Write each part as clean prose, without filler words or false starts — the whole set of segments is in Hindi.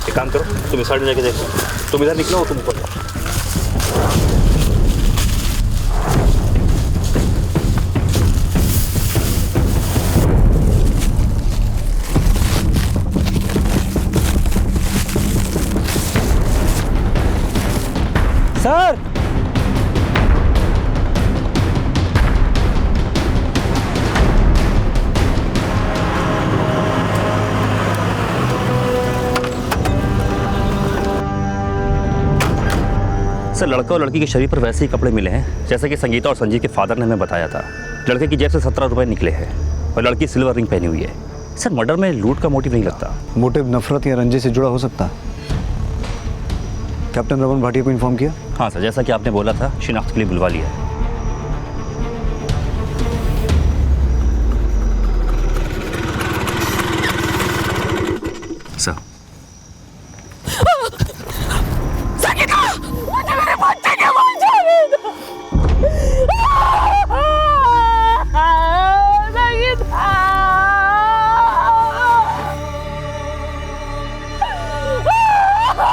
एक काम करो, तुम इस साइड में जाके देखो, तुम इधर निकलो, तुम ऊपर। सर सर, लड़का और लड़की के शरीर पर वैसे ही कपड़े मिले हैं जैसे कि संगीता और संजीव के फादर ने हमें बताया था। लड़के की जेब से 17 रुपए निकले हैं और लड़की सिल्वर रिंग पहनी हुई है। सर, मर्डर में लूट का मोटिव नहीं लगता। मोटिव नफरत या रंजे से जुड़ा हो सकता है। कैप्टन रमन भाटिया को इन्फॉर्म किया? हाँ सर, जैसा कि आपने बोला था, शिनाख्त के लिए बुलवा लिया है। Sir,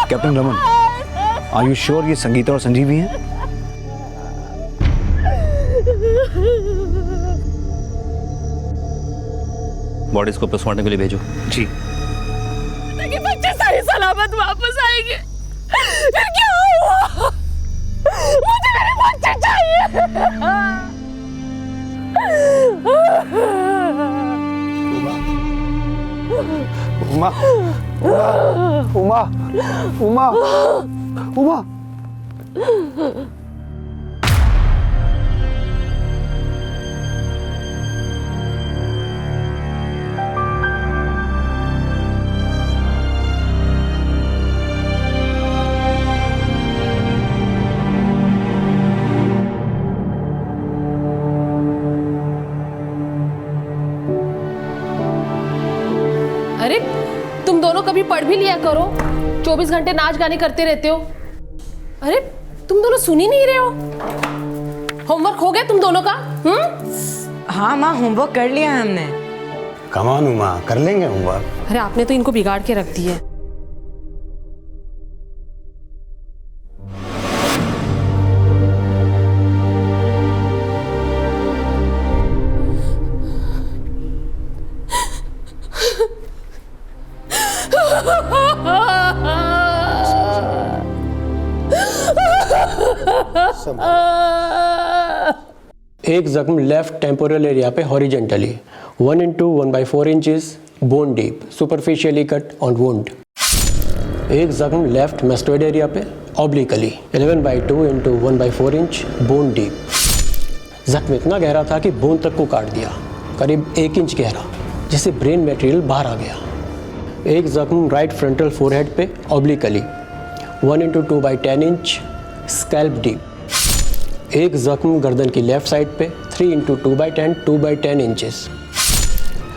captain Raman, are you sure ये संगीता और संजीव ही हैं? बॉडीज को पोस्टमार्टम के लिए भेजो। जी। ताकि बच्चे सही सलामत वापस आएंगे। फिर क्या हुआ? मुझे मेरे बच्चे चाहिए। उमा, उमा, उमा, उमा, उमा। अरे तुम दोनों कभी पढ़ भी लिया करो, 24 घंटे नाच गाने करते रहते हो। अरे तुम दोनों सुन ही नहीं रहे हो। होमवर्क हो गया तुम दोनों का? हाँ माँ, होमवर्क कर लिया है हमने। कम ऑन उमा, कर लेंगे होमवर्क। अरे आपने तो इनको बिगाड़ के रख दिया है। एक जख्म लेफ्ट टेम्पोरल एरिया पे horizontally 1 into 1/4 inches bone deep superficially cut on wound. एक जख्म लेफ्ट मेस्टोइड एरिया पे obliquely 11/2 into 1/4 inch bone deep. जख्म इतना गहरा था कि बोन तक को काट दिया, करीब 1 इंच गहरा, जिससे ब्रेन मटेरियल बाहर आ गया। एक जख्म राइट फ्रंटल फोरहेड पे obliquely 1 into 2/10 inch scalp deep. एक जख्म गर्दन की लेफ्ट साइड पे 3 into 2/10 इंचेस।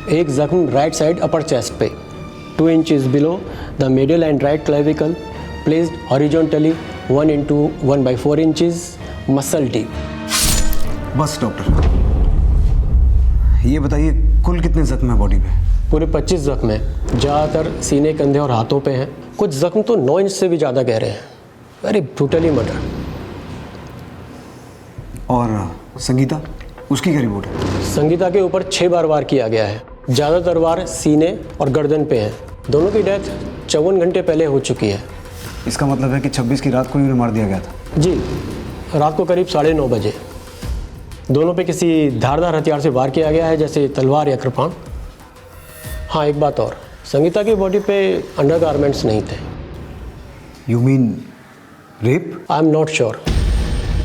एक जख्म राइट साइड अपर चेस्ट पे 2 inches below the middle and right clavicle placed horizontally 1 into 1/4 inches muscle deep. बस डॉक्टर, ये बताइए कुल कितने जख्म है बॉडी पे? पूरे 25 जख्म हैं, ज़्यादातर सीने, कंधे और हाथों पे हैं। कुछ जख्म तो 9 इंच से भी ज़्यादा गहरे हैं। Very brutally murder. और संगीता, उसकी क्या रिपोर्ट है? संगीता के ऊपर 6 बार वार किया गया है। ज़्यादातर वार सीने और गर्दन पे हैं। दोनों की डेथ 54 घंटे पहले हो चुकी है। इसका मतलब है कि 26 की रात को ही मार दिया गया था? जी, रात को करीब 9:30 बजे। दोनों पे किसी धारदार हथियार से वार किया गया है, जैसे तलवार या कृपाण। हाँ, एक बात और, संगीता की बॉडी पे अंडरगारमेंट्स नहीं थे। You mean rape? I am not sure.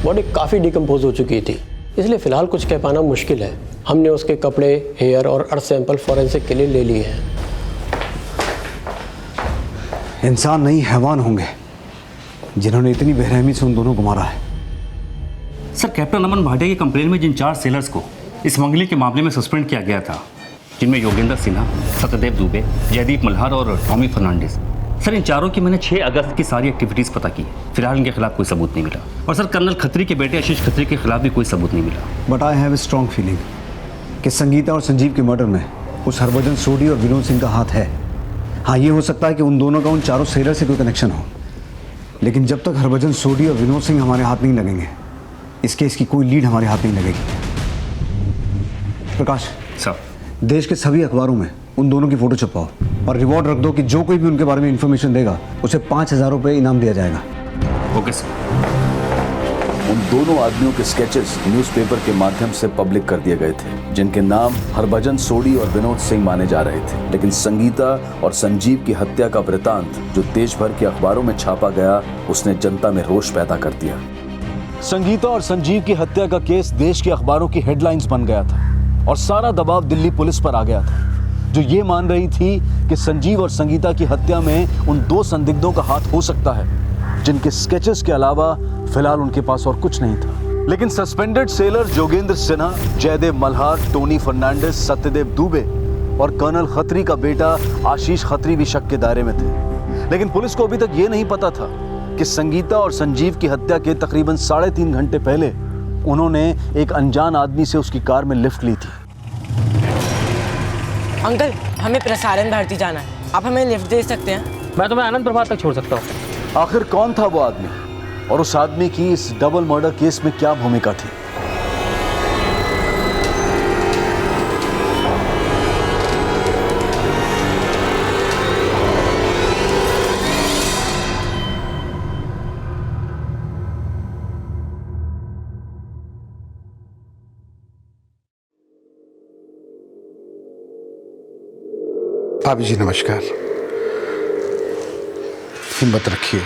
Body काफ़ी डिकम्पोज हो चुकी थी, इसलिए फ़िलहाल कुछ कह पाना मुश्किल है। हमने उसके कपड़े, हेयर और अर्थ सैंपल फॉरेंसिक के लिए ले लिए हैं। इंसान नहीं, हैवान होंगे जिन्होंने इतनी बेरहमी से उन दोनों को मारा है। सर, कैप्टन रमन भाटिया की कंप्लेन में जिन 4 सेलर्स को स्मगलिंग के मामले में सस्पेंड किया गया था, जिनमें योगेंद्र सिन्हा, सत्यदेव दुबे, जयदीप मल्हार और टॉमी फर्नांडिस, सर इन चारों की मैंने 6 अगस्त की सारी एक्टिविटीज़ पता की। फिलहाल इनके खिलाफ कोई सबूत नहीं मिला। और सर, कर्नल खत्री के बेटे आशीष खत्री के खिलाफ भी कोई सबूत नहीं मिला। But I have a strong feeling कि संगीता और संजीव के मर्डर में उस हरभजन सोढी और विनोद सिंह का हाथ है। हाँ, ये हो सकता है कि उन दोनों का उन चारों सेलर से कोई कनेक्शन हो, लेकिन जब तक हरभजन सोडी और विनोद सिंह हमारे हाथ नहीं लगेंगे, इस केस की कोई लीड हमारे हाथ नहीं लगेगी। प्रकाश सर, देश के सभी अखबारों में उन दोनों की फोटो छपवाओ और रिवॉर्ड रख दो कि जो कोई भी उनके बारे में इंफॉर्मेशन देगा उसे 5,000 रुपये इनाम दिया जाएगा। Okay sir. उन दोनों आदमियों के स्केचेस न्यूज़पेपर के माध्यम से पब्लिक कर दिए गए थे, जिनके नाम हरभजन सोडी और विनोद सिंह माने जा रहे थे। लेकिन संगीता और संजीव की हत्या का वृतांत जो देश भर के अखबारों में छापा गया, उसने जनता में रोष पैदा कर दिया। संगीता और संजीव की हत्या का केस देश के अखबारों की हेडलाइंस बन गया था और सारा दबाव दिल्ली पुलिस पर आ गया था, जो ये मान रही थी कि संजीव और संगीता की हत्या में उन दो संदिग्धों का हाथ हो सकता है, जिनके स्केचेस के अलावा फिलहाल उनके पास और कुछ नहीं था। लेकिन suspended sailor Jogendra Sinha, Jaidev Malhar, Tony Fernandes, Satyadev Dubey और कर्नल खत्री का बेटा आशीष खत्री भी शक के दायरे में थे। लेकिन पुलिस को अभी तक ये नहीं पता था कि संगीता और संजीव की हत्या के तकरीबन 3.5 घंटे पहले उन्होंने एक अनजान आदमी से उसकी कार में लिफ्ट ली थी। अंकल, हमें प्रसारण भारती जाना है, आप हमें लिफ्ट दे सकते हैं? मैं तुम्हें आनंद प्रभात तक छोड़ सकता हूँ। आखिर कौन था वो आदमी और उस आदमी की इस डबल मर्डर केस में क्या भूमिका थी? भाभी जी नमस्कार। हिम्मत रखिए,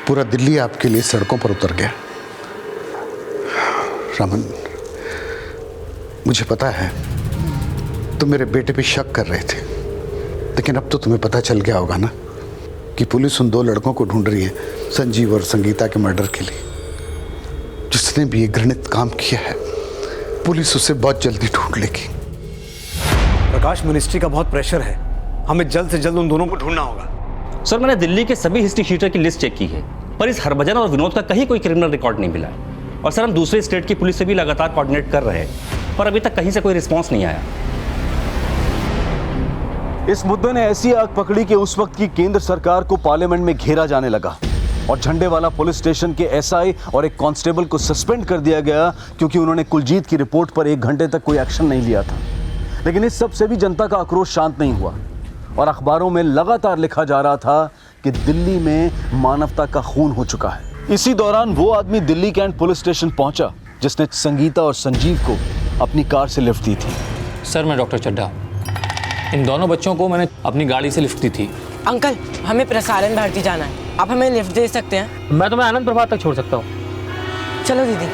पूरा दिल्ली आपके लिए सड़कों पर उतर गया। रमन, मुझे पता है तुम मेरे बेटे पे शक कर रहे थे, लेकिन अब तो तुम्हें पता चल गया होगा ना कि पुलिस उन दो लड़कों को ढूंढ रही है, संजीव और संगीता के मर्डर के लिए। जिसने भी ये घृणित काम किया है, पुलिस उसे बहुत जल्दी ढूंढ लेगी। प्रकाश, मिनिस्ट्री का बहुत प्रेशर है, हमें जल्द से जल्द उन दोनों को ढूंढना होगा। सर, मैंने दिल्ली के सभी हिस्ट्री शीटर की लिस्ट चेक की है, पर इस हरभजन और विनोद का कहीं कोई क्रिमिनल रिकॉर्ड नहीं मिला है। और सर, हम दूसरे स्टेट की पुलिस से भी लगातार कोऑर्डिनेट कर रहे हैं, पर अभी तक कहीं से कोई रिस्पॉन्स नहीं आया। इस मुद्दे ने ऐसी आग पकड़ी कि उस वक्त की केंद्र सरकार को पार्लियामेंट में घेरा जाने लगा और झंडेवाला पुलिस स्टेशन के एसआई और एक कांस्टेबल को सस्पेंड कर दिया गया, क्योंकि उन्होंने कुलजीत की रिपोर्ट पर 1 घंटे तक कोई एक्शन नहीं लिया था। लेकिन इस सब से भी जनता का आक्रोश शांत नहीं हुआ और अखबारों में लगातार लिखा जा रहा था कि दिल्ली में मानवता का खून हो चुका है। इसी दौरान वो आदमी दिल्ली कैंट पुलिस स्टेशन पहुंचा जिसने संगीता और संजीव को अपनी कार से लिफ्ट दी थी। सर, मैं डॉक्टर चड्ढा, इन दोनों बच्चों को मैंने अपनी गाड़ी से लिफ्ट दी थी। अंकल, हमें प्रसारण भारती जाना है, आप हमें लिफ्ट दे सकते हैं? मैं तुम्हें आनंद प्रभात तक छोड़ सकता हूँ। चलो दीदी।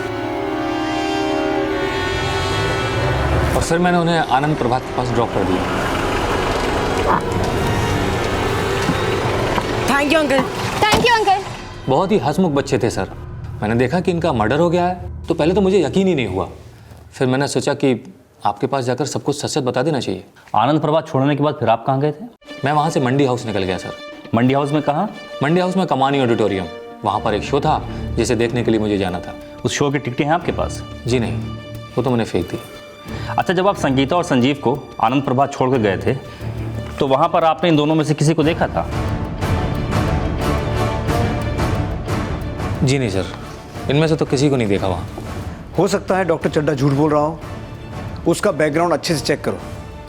और फिर मैंने उन्हें आनंद प्रभात के पास ड्रॉप कर दिया। Thank you uncle. Thank you uncle. बहुत ही हंसमुख बच्चे थे सर। मैंने देखा कि इनका मर्डर हो गया है तो पहले तो मुझे यकीन ही नहीं हुआ। फिर मैंने सोचा कि आपके पास जाकर सब कुछ सच बता देना चाहिए। आनंद प्रभात छोड़ने के बाद फिर आप कहाँ गए थे? मैं वहाँ से मंडी हाउस निकल गया सर। मंडी हाउस में कहाँ? मंडी हाउस में कमानी ऑडिटोरियम, वहाँ पर एक शो था जिसे देखने के लिए मुझे जाना था। उस शो की टिकटें हैं आपके पास? जी नहीं, वो तो मैंने फेंक दी। अच्छा, जब आप संगीता और संजीव को आनंद प्रभात छोड़ कर गए थे तो वहाँ पर आपने इन दोनों में से किसी को देखा था? जी नहीं सर, इनमें से तो किसी को नहीं देखा वहाँ। हो सकता है डॉक्टर चड्ढा झूठ बोल रहा हो। उसका बैकग्राउंड अच्छे से चेक करो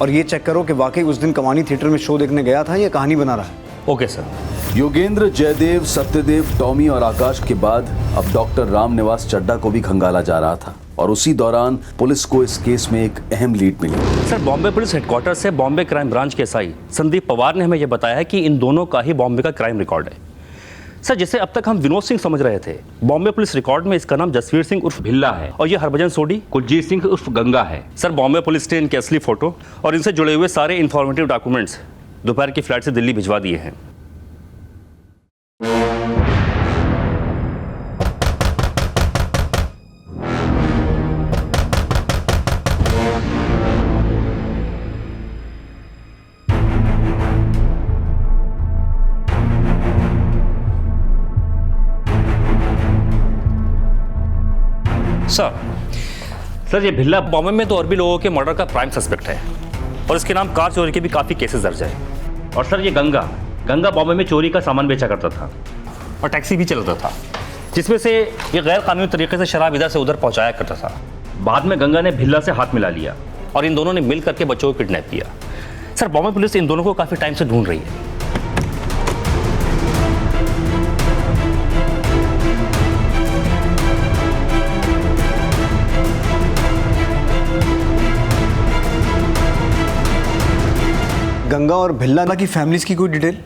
और ये चेक करो कि वाकई उस दिन कमानी थिएटर में शो देखने गया था या कहानी बना रहा है। Okay sir. Yogendra, Jaidev, Satyadev, Tommy और आकाश के बाद अब डॉक्टर रामनिवास चड्ढा को भी खंगाला जा रहा था और उसी दौरान पुलिस को इस केस में एक अहम लीड मिली। सर, बॉम्बे पुलिस हेडक्वार्टर से बॉम्बे क्राइम ब्रांच के एसआई संदीप पवार ने हमें यह बताया है कि इन दोनों का ही बॉम्बे का क्राइम रिकॉर्ड है। सर, जिसे अब तक हम विनोद सिंह समझ रहे थे, बॉम्बे पुलिस रिकॉर्ड में इसका नाम जसवीर सिंह उर्फ भिल्ला है और ये हरभजन सोडी कुलजीत सिंह उर्फ गंगा है। सर, बॉम्बे पुलिस ने इनके असली फोटो और इनसे जुड़े हुए सारे इंफॉर्मेटिव डॉक्यूमेंट्स दोपहर की फ्लाइट से दिल्ली भिजवा दिए हैं। सर, ये भिल्ला बॉम्बे में तो और भी लोगों के मर्डर का प्राइम सस्पेक्ट है और इसके नाम कार चोरी के भी काफ़ी केसेस दर्ज है। और सर ये गंगा बॉम्बे में चोरी का सामान बेचा करता था और टैक्सी भी चलाता था, जिसमें से ये गैर कानूनी तरीके से शराब इधर से उधर पहुंचाया करता था। बाद में गंगा ने भिल्ला से हाथ मिला लिया और इन दोनों ने मिल करके बच्चों को किडनैप किया। सर बॉम्बे पुलिस इन दोनों को काफ़ी टाइम से ढूंढ रही है। गंगा और भिल्ला की फैमिलीज की कोई डिटेल?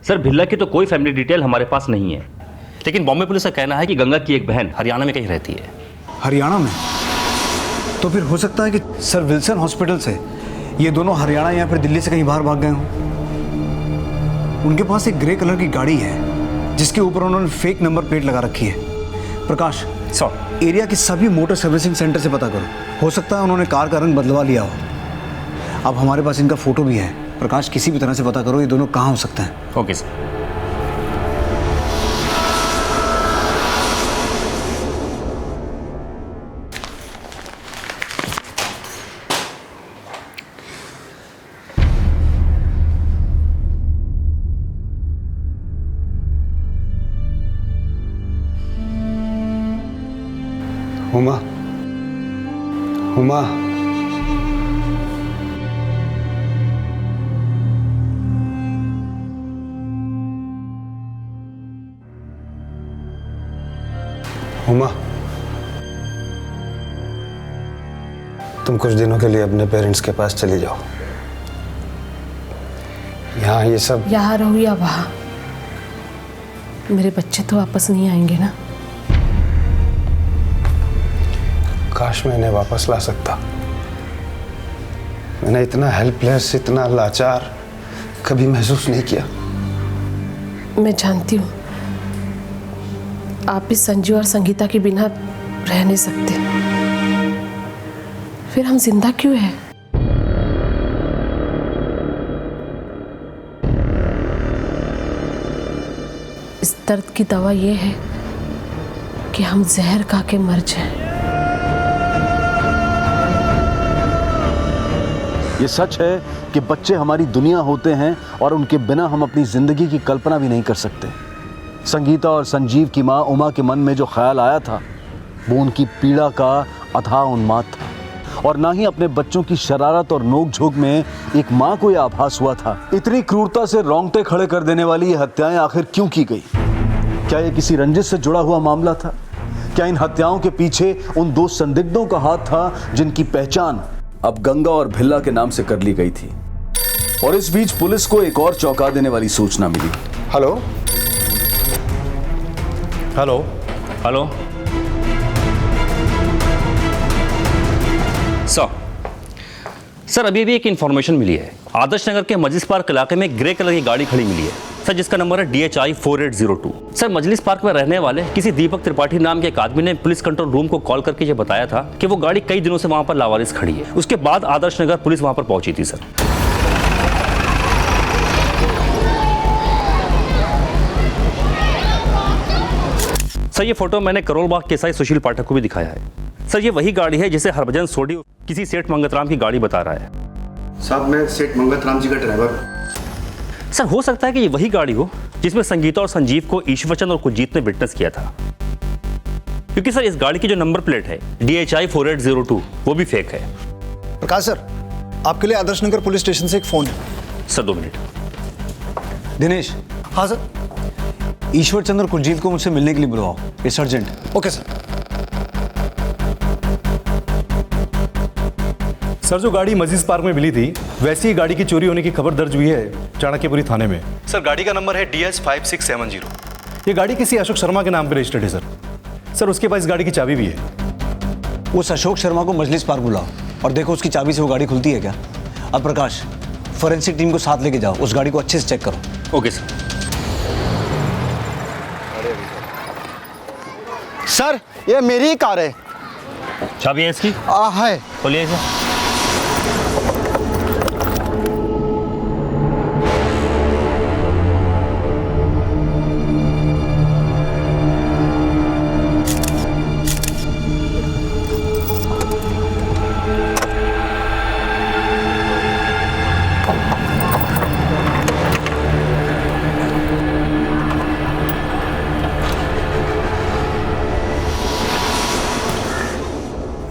सर भिल्ला की तो कोई फैमिली डिटेल हमारे पास नहीं है, लेकिन बॉम्बे पुलिस का कहना है कि गंगा की एक बहन हरियाणा में कहीं रहती है। हरियाणा में? तो फिर हो सकता है कि सर विल्सन हॉस्पिटल से ये दोनों हरियाणा या फिर दिल्ली से कहीं बाहर भाग गए हों। उनके पास एक ग्रे कलर की गाड़ी है जिसके ऊपर उन्होंने फेक नंबर प्लेट लगा रखी है। प्रकाश सर एरिया की सभी मोटर सर्विसिंग सेंटर से पता करो, हो सकता है उन्होंने कार का रंग बदलवा लिया हो। अब हमारे पास इनका फोटो भी है। प्रकाश किसी भी तरह से पता करो ये दोनों कहाँ हो सकते हैं। Okay sir. हुमा, हुमा, हुमा, तुम कुछ दिनों के लिए अपने पेरेंट्स के पास चली जाओ। यहाँ ये सब यहाँ रहो या वहाँ, मेरे बच्चे तो वापस नहीं आएंगे ना। काश मैं इन्हें वापस ला सकता। मैंने इतना हेल्पलेस, इतना लाचार कभी महसूस नहीं किया। मैं जानती हूँ आप भी संजू और संगीता के बिना रह नहीं सकते, फिर हम जिंदा क्यों हैं? इस दर्द की दवा ये है कि हम जहर खा के मर जाएं। ये सच है कि बच्चे हमारी दुनिया होते हैं और उनके बिना हम अपनी जिंदगी की कल्पना भी नहीं कर सकते। संगीता और संजीव की मां उमा के मन में जो ख्याल आया था वो उनकी पीड़ा का अथाह उन्माद था, और ना ही अपने बच्चों की शरारत और नोक-झोंक में एक मां को यह आभास हुआ था। इतनी क्रूरता से रोंगटे खड़े कर देने वाली ये हत्याएं आखिर क्यों की गई? क्या ये किसी रंजिश से जुड़ा हुआ मामला था? क्या इन हत्याओं के पीछे उन दो संदिग्धों का हाथ था जिनकी पहचान अब गंगा और भिल्ला के नाम से कर ली गई थी? और इस बीच पुलिस को एक और चौंका देने वाली सूचना मिली। हेलो हेलो हेलो सर अभी भी एक इन्फॉर्मेशन मिली है। आदर्श नगर के मजलिस पार्क इलाके में ग्रे कलर की गाड़ी खड़ी मिली है सर, जिसका नंबर है DHI 4802। सर मजलिस पार्क में रहने वाले किसी दीपक त्रिपाठी नाम के एक आदमी ने पुलिस कंट्रोल रूम को कॉल करके ये बताया था कि वो गाड़ी कई दिनों से वहां पर लावारिस खड़ी है। उसके बाद आदर्श नगर पुलिस वहां पर पहुंची थी सर। सर ये फोटो मैंने करोल बाग के एसआई सुशील पाठक को भी दिखाया है। सर ये वही गाड़ी है जिसे हरभजन सोडी किसी सेठ मंगतराम की गाड़ी बता रहा है। साहब मैं सेठ मंगतराम जी का ड्राइवर हूँ। सर हो सकता है कि ये वही गाड़ी हो जिसमें संगीता और संजीव को ईश्वरचंद और कुलजीत ने विटनेस किया था, क्योंकि सर इस गाड़ी की जो नंबर प्लेट है DHI 4802 वो भी फेक है। प्रकाश सर, आपके लिए आदर्श नगर पुलिस स्टेशन से एक फोन है। सर 2 मिनट। दिनेश। हाँ सर। ईश्वरचंद और कुलजीत को मुझसे मिलने के लिए बुलवाओ, it's urgent. Okay sir. Sir जो गाड़ी मजीज पार्क में मिली थी वैसी ही गाड़ी की चोरी होने की खबर दर्ज हुई है चाणक्यपुरी थाने में। सर गाड़ी का नंबर है DS 5670। ये गाड़ी किसी अशोक शर्मा के नाम पर रजिस्टर्ड है सर। सर उसके पास इस गाड़ी की चाबी भी है। उस अशोक शर्मा को मजलिस पार्क बुलाओ और देखो उसकी चाबी से वो गाड़ी खुलती है क्या। अब प्रकाश फॉरेंसिक टीम को साथ लेके जाओ, उस गाड़ी को अच्छे से चेक करो। Okay sir. सर ये मेरी ही कार है। चाबी है इसकी? है। खोलिए इसे।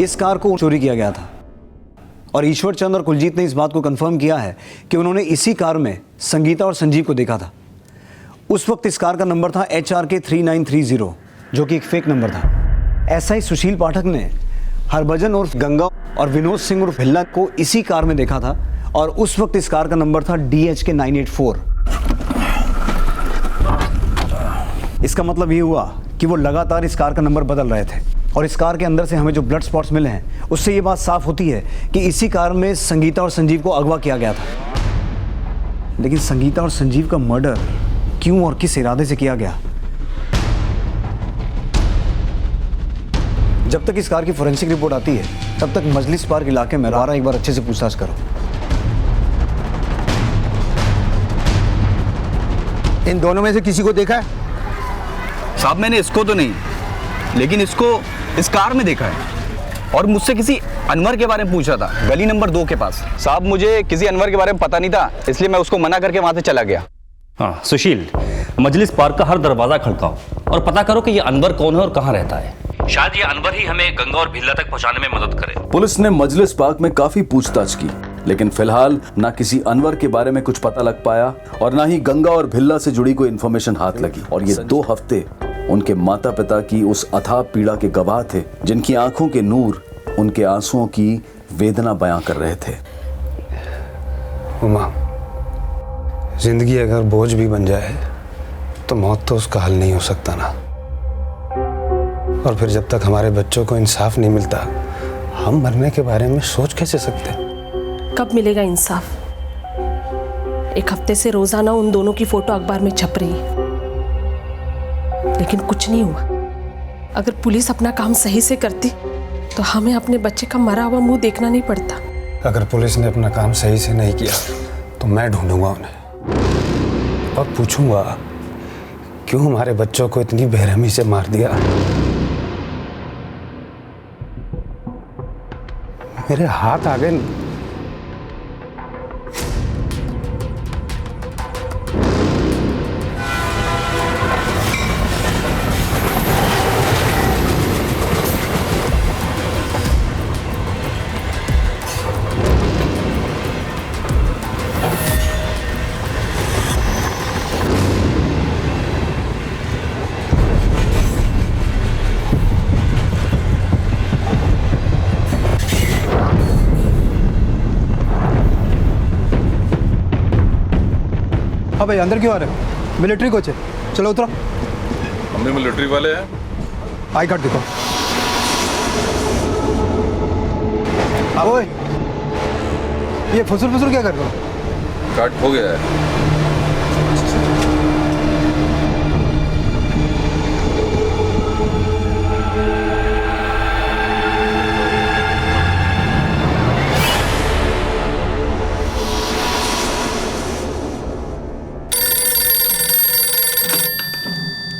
इस कार को चोरी किया गया था और ईश्वर चंद और कुलजीत ने इस बात को कंफर्म किया है कि उन्होंने इसी कार में संगीता और संजीव को देखा था। उस वक्त इस कार का नंबर था HRK 3930, जो कि एक फेक नंबर था। एसआई सुशील पाठक ने हरभजन उर्फ गंगा और विनोद सिंह उर्फ भिल्ला को इसी कार में देखा था और उस वक्त इस कार का नंबर था DHK 984। इसका मतलब ये हुआ कि वो लगातार इस कार का नंबर बदल रहे थे और इस कार के अंदर से हमें जो ब्लड स्पॉट्स मिले हैं उससे ये बात साफ होती है कि इसी कार में संगीता और संजीव को अगवा किया गया था। लेकिन संगीता और संजीव का मर्डर क्यों और किस इरादे से किया गया? जब तक इस कार की फोरेंसिक रिपोर्ट आती है तब तक मजलिस पार्क इलाके में दोबारा एक बार अच्छे से पूछताछ करो। इन दोनों में से किसी को देखा है? साहब मैंने इसको तो नहीं, लेकिन इसको इस कार में देखा है और मुझसे किसी अनवर के बारे में पूछा था, गली नंबर 2 के पास। साहब मुझे किसी अनवर के बारे में पता नहीं था, इसलिए मैं उसको मना करके वहां से चला गया। हाँ सुशील, मजलिस पार्क का हर दरवाजा खड़काओ और पता करो कि ये अनवर कौन है और कहाँ रहता है। शायद ये अनवर ही हमें गंगा और भिल्ला तक पहुंचाने में मदद करे। पुलिस ने मजलिस पार्क में काफी पूछताछ की, लेकिन फिलहाल ना किसी अनवर के बारे में कुछ पता लग पाया और ना ही गंगा और भिल्ला से जुड़ी कोई इन्फॉर्मेशन हाथ लगी। और ये 2 हफ्ते उनके माता पिता की उस अथाह पीड़ा के गवाह थे, जिनकी आंखों के नूर उनके आंसुओं की वेदना बयां कर रहे थे। उमा, जिंदगी अगर बोझ भी बन जाए तो मौत तो उसका हल नहीं हो सकता ना। और फिर जब तक हमारे बच्चों को इंसाफ नहीं मिलता, हम मरने के बारे में सोच कैसे सकते हैं? कब मिलेगा इंसाफ? एक हफ्ते से रोजाना उन दोनों की फोटो अखबार में छप रही है, लेकिन कुछ नहीं हुआ। अगर पुलिस अपना काम सही से करती तो हमें अपने बच्चे का मरा हुआ मुंह देखना नहीं पड़ता। अगर पुलिस ने अपना काम सही से नहीं किया तो मैं ढूंढूंगा उन्हें और पूछूंगा क्यों हमारे बच्चों को इतनी बेरहमी से मार दिया। मेरे हाथ आ गए। हाँ भाई, अंदर क्यों आ रहे हो? मिलिट्री कोच है, चलो उतरो। हम भी मिलिट्री वाले हैं। आई कार्ड दिखाओ। अब ओए, ये फुसुर क्या कर रहे हो? कार्ड हो गया है।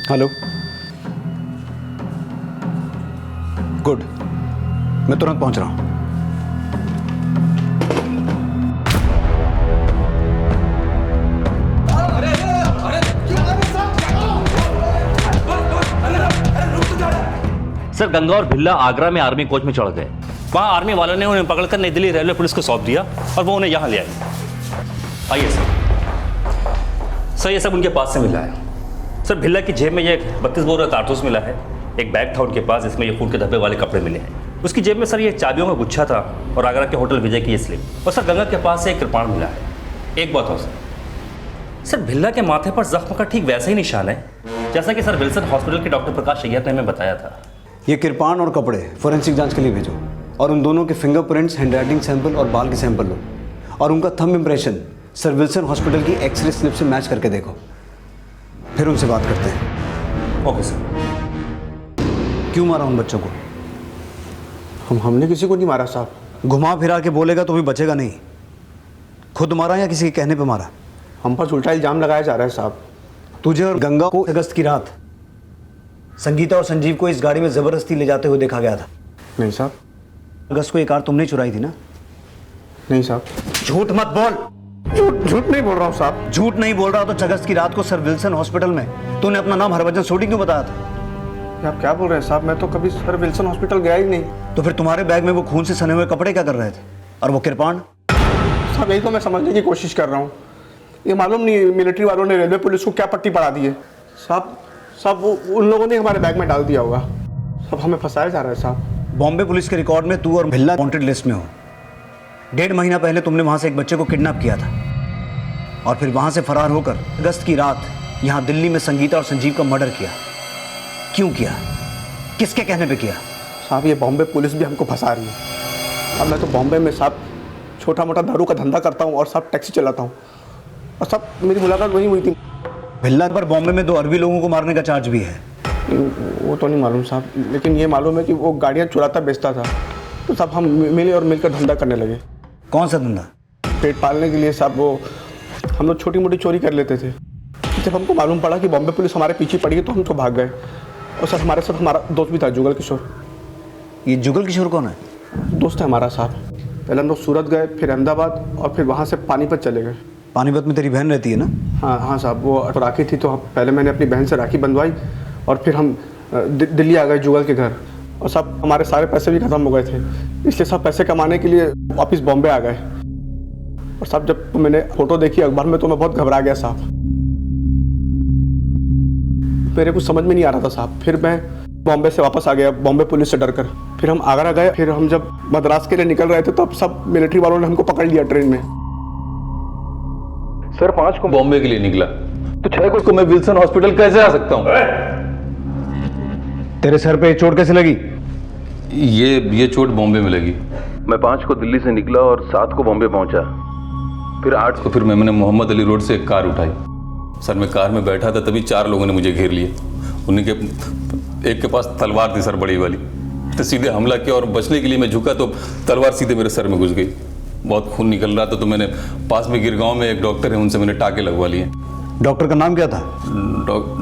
हेलो, गुड, मैं तुरंत पहुंच रहा हूं। सर गंगा और भिल्ला आगरा में आर्मी कोच में चढ़ गए। वहाँ आर्मी वालों ने उन्हें पकड़कर नई दिल्ली रेलवे पुलिस को सौंप दिया और वो उन्हें यहाँ ले आए। आइए सर, ये सब उनके पास से मिला है। सर भिल्ला की जेब में ये 32 बोर का कारतूस मिला है। एक बैग था उनके पास, जिसमें ये खून के धब्बे वाले कपड़े मिले हैं। उसकी जेब में सर ये चाबियों का गुच्छा था और आगरा के होटल विजय की ये स्लिप। और सर गंगा के पास से एक कृपाण मिला है। एक बात हो सर, भिल्ला के माथे पर जख्म का ठीक वैसा ही निशान है जैसा कि सर विल्सन हॉस्पिटल के डॉक्टर प्रकाश अय्यर ने हमें बताया था। ये कृपाण और कपड़े फोरेंसिक जांच के लिए भेजो और उन दोनों के फिंगरप्रिंट्स, हैंडराइटिंग सैंपल और बाल के सैंपल लो और उनका thumb impression sir Wilson hospital की एक्सरे स्लिप से मैच करके देखो, फिर उनसे बात करते हैं। Okay sir. क्यों मारा उन बच्चों को? हमने किसी को नहीं मारा साहब। घुमा फिरा के बोलेगा तो भी बचेगा नहीं। खुद मारा या किसी के कहने पे मारा? हम पर उल्टा इल्जाम लगाया जा रहा है साहब। तुझे और गंगा को अगस्त की रात संगीता और संजीव को इस गाड़ी में जबरदस्ती ले जाते हुए देखा गया था। नहीं साहब। अगस्त को ये कार तुमने चुराई थी ना? नहीं साहब। झूठ मत बोल। झूठ नहीं बोल रहा हूँ साहब। झूठ नहीं बोल रहा तो अगस्त की रात को सर विल्सन हॉस्पिटल में तूने अपना नाम हरभजन सोडी क्यों बताया था? ये आप क्या बोल रहे हैं साहब? मैं तो कभी सर विल्सन हॉस्पिटल गया ही नहीं। तो फिर तुम्हारे बैग में वो खून से सने हुए कपड़े क्या कर रहे थे? और वो किरपान? साहब यही तो मैं समझने की कोशिश कर रहा हूँ। ये मालूम नहीं मिलिट्री वालों ने रेलवे पुलिस को क्या पट्टी पड़ा दी है। साहब वो उन लोगों ने हमारे बैग में डाल दिया होगा। सब हमें फंसाया जा रहा है साहब। बॉम्बे पुलिस के रिकॉर्ड में तू और भिल्ला वांटेड लिस्ट में हो। 1.5 महीना पहले तुमने वहां से एक बच्चे को किडनैप किया था और फिर वहां से फरार होकर अगस्त की रात यहां दिल्ली में संगीता और संजीव का मर्डर किया। क्यों किया? किसके कहने पे किया? साहब ये बॉम्बे पुलिस भी हमको फंसा रही है। अब मैं तो बॉम्बे में साहब छोटा मोटा दारू का धंधा करता हूँ और साहब टैक्सी चलाता हूँ और सब मेरी मुलाकात वही हुई थी। भिल्ला पर बॉम्बे में 2 अरबी लोगों को मारने का चार्ज भी है। वो तो नहीं मालूम साहब, लेकिन ये मालूम है कि वो गाड़ियाँ चुराता बेचता था। तो साहब हम मिले और मिलकर धंधा करने लगे। कौन सा धंधा? पेट पालने के लिए साहब वो हम लोग छोटी मोटी चोरी कर लेते थे। जब हमको मालूम पड़ा कि बॉम्बे पुलिस हमारे पीछे पड़ी है तो हम तो भाग गए। और सर हमारे साथ हमारा दोस्त भी था, जुगल किशोर। ये जुगल किशोर कौन है? दोस्त है हमारा साहब। पहले हम लोग सूरत गए, फिर अहमदाबाद और फिर वहाँ से पानीपत चले गए। पानीपत में तेरी बहन रहती है ना? हाँ साहब, वो राखी थी तो पहले मैंने अपनी बहन से राखी बंधवाई और फिर हम दिल्ली आ गए जुगल के घर। और सब हमारे सारे पैसे भी ख़त्म हो गए थे, इसलिए सब पैसे कमाने के लिए वापस बॉम्बे आ गए। और साहब जब मैंने फ़ोटो देखी अखबार में तो मैं बहुत घबरा गया साहब। मेरे कुछ समझ में नहीं आ रहा था साहब। फिर मैं बॉम्बे से वापस आ गया, बॉम्बे पुलिस से डरकर। फिर हम आगरा गए। फिर हम जब मद्रास के लिए निकल रहे थे तो सब मिलिट्री वालों ने हमको पकड़ लिया ट्रेन में। सर 5 को बॉम्बे के लिए निकला तो 6 को मैं विल्सन हॉस्पिटल कैसे आ सकता हूँ? तेरे सर पे चोट कैसे लगी? ये चोट बॉम्बे में लगी। मैं 5 को दिल्ली से निकला और 7 को बॉम्बे पहुंचा। फिर 8 को फिर मैंने मोहम्मद अली रोड से एक कार उठाई। सर मैं कार में बैठा था तभी 4 लोगों ने मुझे घेर लिया। उन्हीं के एक के पास तलवार थी सर, बड़ी वाली। तो सीधे हमला किया और बचने के लिए मैं झुका तो तलवार सीधे मेरे सर में घुस गई। बहुत खून निकल रहा था तो मैंने पास में गिरगांव में एक डॉक्टर है, उनसे मैंने टाके लगवा लिए। डॉक्टर का नाम क्या था?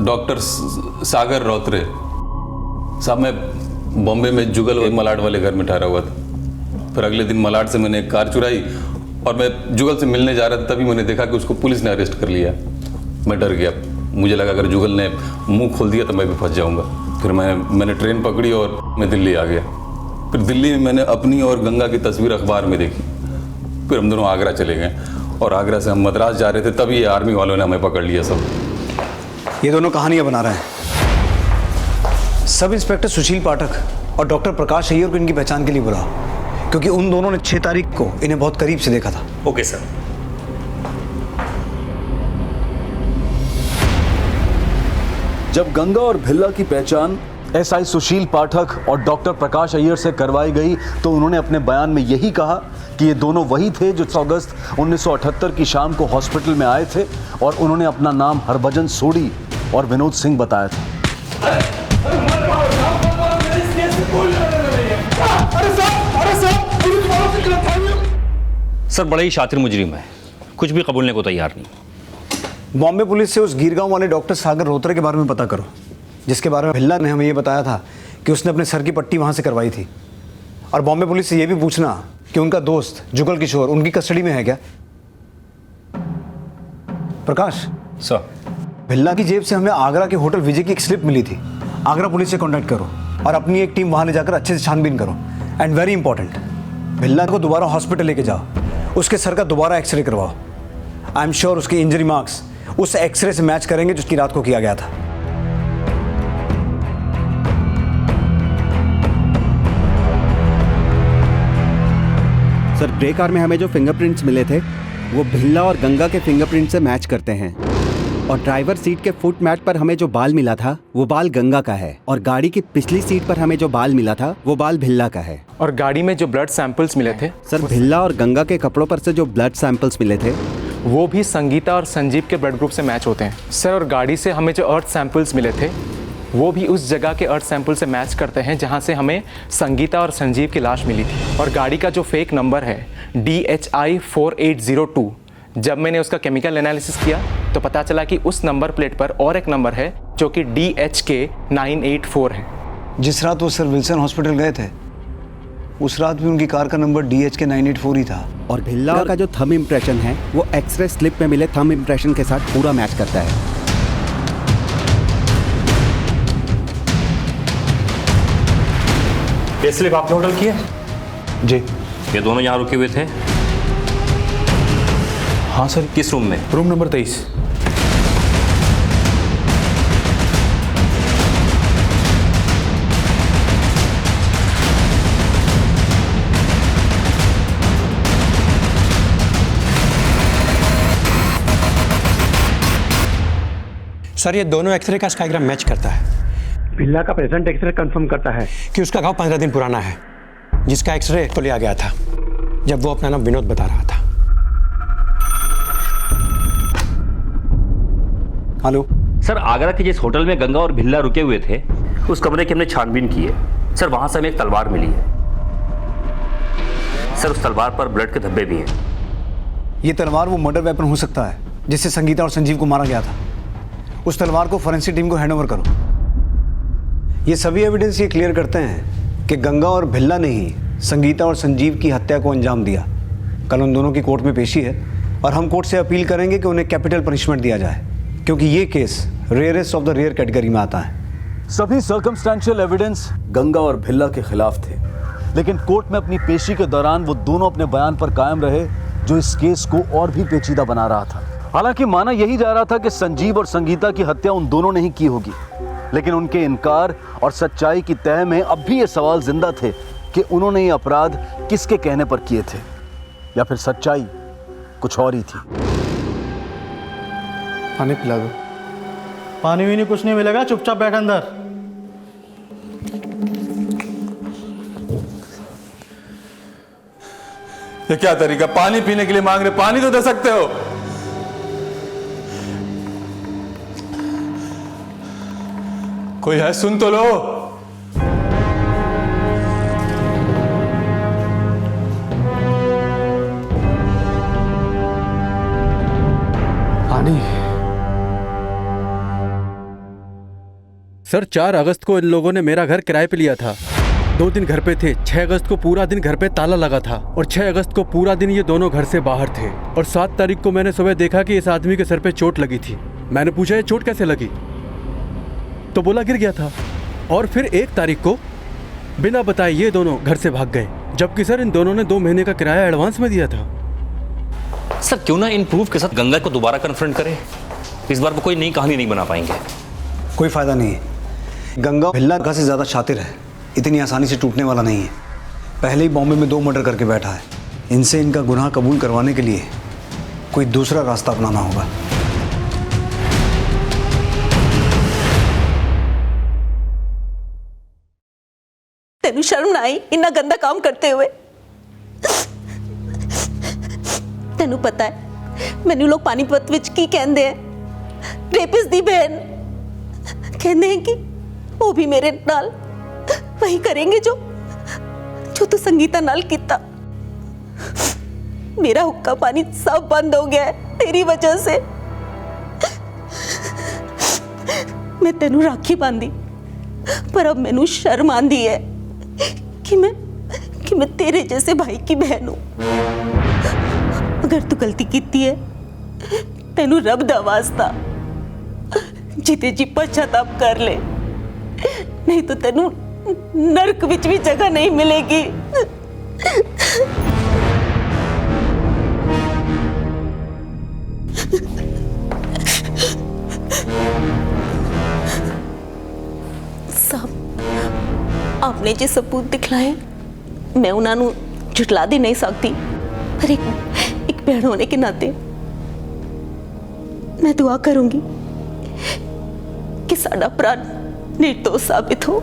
डॉक्टर सागर रौत्रे साहब। मैं बॉम्बे में जुगल और मलाड वाले घर में ठहरा हुआ था। फिर अगले दिन मलाड से मैंने एक कार चुराई और मैं जुगल से मिलने जा रहा था। तभी मैंने देखा कि उसको पुलिस ने अरेस्ट कर लिया। मैं डर गया, मुझे लगा अगर जुगल ने मुंह खोल दिया तो मैं भी फंस जाऊंगा। फिर मैंने ट्रेन पकड़ी और मैं दिल्ली आ गया। फिर दिल्ली में मैंने अपनी और गंगा की तस्वीर अखबार में देखी। फिर हम दोनों आगरा चले गए और आगरा से हम मद्रास जा रहे थे तभी ये आर्मी वालों ने हमें पकड़ लिया। सब ये दोनों कहानियां बना रहे हैं। सब इंस्पेक्टर सुशील पाठक और डॉक्टर प्रकाश अय्यर को इनकी पहचान के लिए बुलाओ, क्योंकि उन दोनों ने 6 तारीख को इन्हें बहुत करीब से देखा था। Okay sir. जब गंगा और भिल्ला की पहचान एसआई सुशील पाठक और डॉक्टर प्रकाश अय्यर से करवाई गई तो उन्होंने अपने बयान में यही कहा कि ये दोनों वही थे जो 6 अगस्त 1978 की शाम को हॉस्पिटल में आए थे और उन्होंने अपना नाम हरभजन सोडी और विनोद सिंह बताया था। सर बड़ा ही शातिर मुजरिम है, कुछ भी कबूलने को तैयार नहीं। बॉम्बे पुलिस से उस गिरगांव वाले डॉक्टर सागर रोत्रे के बारे में पता करो, जिसके बारे में भिल्ला ने हमें ये बताया था कि उसने अपने सर की पट्टी वहां से करवाई थी। और बॉम्बे पुलिस से ये भी पूछना कि उनका दोस्त जुगल किशोर उनकी कस्टडी में है क्या। प्रकाश सर, भिल्ला की जेब से हमें आगरा के होटल विजय की एक स्लिप मिली थी। आगरा पुलिस से कांटेक्ट करो और अपनी एक टीम वहां ले जाकर अच्छे से छानबीन करो। एंड वेरी इंपॉर्टेंट, भिल्ला को दोबारा हॉस्पिटल लेके जाओ, उसके सर का दोबारा एक्सरे करवाओ। आई एम श्योर उसके इंजरी मार्क्स उस एक्सरे से मैच करेंगे जिसकी रात को किया गया था। सर ग्रे कार में हमें जो फिंगरप्रिंट्स मिले थे वो भिल्ला और गंगा के फिंगरप्रिंट से मैच करते हैं। और ड्राइवर सीट के फुट मैट पर हमें जो बाल मिला था वो बाल गंगा का है। और गाड़ी की पिछली सीट पर हमें जो बाल मिला था वो बाल भिल्ला का है। और गाड़ी में जो ब्लड सैंपल्स मिले थे सर, भिल्ला और गंगा के कपड़ों पर से जो ब्लड सैंपल्स मिले थे वो भी संगीता और संजीव के ब्लड ग्रुप से मैच होते हैं सर। और गाड़ी से हमें जो अर्थ सैंपल्स मिले थे वो भी उस जगह के अर्थ सैंपल से मैच करते हैं जहां से हमें संगीता और संजीव की लाश मिली थी। और गाड़ी का जो फेक नंबर है DHI 4802, जब मैंने उसका केमिकल एनालिसिस किया तो पता चला कि उस नंबर प्लेट पर और एक नंबर है जो कि DHK 984 है। जिस रात वो सर विल्सन हॉस्पिटल गए थे उस रात भी उनकी कार का नंबर DHK 984 ही था। और भिल्ला का जो थंब इम्प्रेशन है वो एक्सरे स्लिप में मिले थंब इम्प्रेशन के साथ पूरा मैच करता है। ये स्लिप आपने होटल की है? जी। ये दोनों यहाँ रुके हुए थे? हाँ सर। किस रूम में? Room number 23। सर ये दोनों एक्सरे का स्काईग्राम मैच करता है। भिल्ला का प्रेजेंट एक्सरे कंफर्म करता है कि उसका घाव 15 दिन पुराना है, जिसका एक्सरे तो लिया गया था जब वो अपना नाम विनोद बता रहा था। हेलो सर, आगरा के जिस होटल में गंगा और भिल्ला रुके हुए थे उस कमरे की हमने छानबीन की है सर। वहां से हमें एक तलवार मिली है सर। उस तलवार पर ब्लड के धब्बे भी हैं। ये तलवार वो मर्डर वेपन हो सकता है जिससे संगीता और संजीव को मारा गया था। उस तलवार को फॉरेंसिक टीम को हैंडओवर करो। ये सभी एविडेंस ये क्लियर करते हैं कि गंगा और भिल्ला ने ही संगीता और संजीव की हत्या को अंजाम दिया। कल उन दोनों की कोर्ट में पेशी है और हम कोर्ट से अपील करेंगे कि उन्हें कैपिटल पनिशमेंट दिया जाए, क्योंकि ये case rarest of the rare category में आता है। सभी सर्कमस्टेंशियल एविडेंस गंगा और भिल्ला के खिलाफ थे, लेकिन कोर्ट में अपनी पेशी के दौरान वो दोनों अपने बयान पर कायम रहे, जो इस केस को और भी पेचीदा बना रहा था। हालांकि माना यही जा रहा था कि संजीव और संगीता की हत्या उन दोनों ने ही की होगी, लेकिन उनके इनकार और सच्चाई की तह में अब भी ये सवाल जिंदा थे कि उन्होंने ये अपराध किसके कहने पर किए थे, या फिर सच्चाई कुछ और ही थी। पानी पिला दो। पानी भी नहीं, कुछ नहीं मिलेगा, चुपचाप बैठ अंदर। ये क्या तरीका, पानी पीने के लिए मांग रहे, पानी तो दे सकते हो। कोई है, सुन तो लो। पानी। सर 4 अगस्त को इन लोगों ने मेरा घर किराए पे लिया था। 2 दिन घर पे थे। 6 अगस्त को पूरा दिन घर पे ताला लगा था और 6 अगस्त को पूरा दिन ये दोनों घर से बाहर थे। और 7 तारीख को मैंने सुबह देखा कि इस आदमी के सर पे चोट लगी थी। मैंने पूछा ये चोट कैसे लगी, तो बोला गिर गया था। और फिर 1 तारीख को बिना बताए ये दोनों घर से भाग गए, जबकि सर इन दोनों ने 2 महीने का किराया एडवांस में दिया था। सर क्यों ना इन प्रूफ के साथ गंगा को दोबारा कन्फ्रंट करें। इस बार वो कोई नई कहानी नहीं बना पाएंगे। कोई फायदा नहीं है। गंगा भिल्ला का से ज़्यादा शातिर है, इतनी आसानी से टूटने वाला नहीं है। पहले ही बॉम्बे में 2 मर्डर करके बैठा है। इनसे इनका गुनाह कबूल करवाने के लिए कोई दूसरा रास्ता अपनाना होगा। तेनू शर्म ना आई इन्ना गंदा काम करते हुए? तेनू पता है मैनू लोग पानीपत विच की कहंदे हैं? रेपिस दी बहन कहंदे हैं कि वो भी मेरे नाल वही करेंगे जो तू संगीता नाल कीता। मेरा हुक्का पानी सब बंद हो गया है तेरी वजह से। मैं तेनू राखी बांधी, पर अब मैनू शर्म आंदी है कि मैं तेरे जैसे भाई की बहन हूं। अगर तू गलती कीती है तेनू रब दा वास्ता जीते जी पश्चाताप कर ले, नहीं तो तेनू नरक विच भी जगह नहीं मिलेगी। साहब आपने जो सबूत दिखलाए मैं उन्होंने झुटला दे नहीं सकती, पर एक बहन होने के नाते मैं दुआ करूंगी कि साडा भरा निर्दोष साबित हो।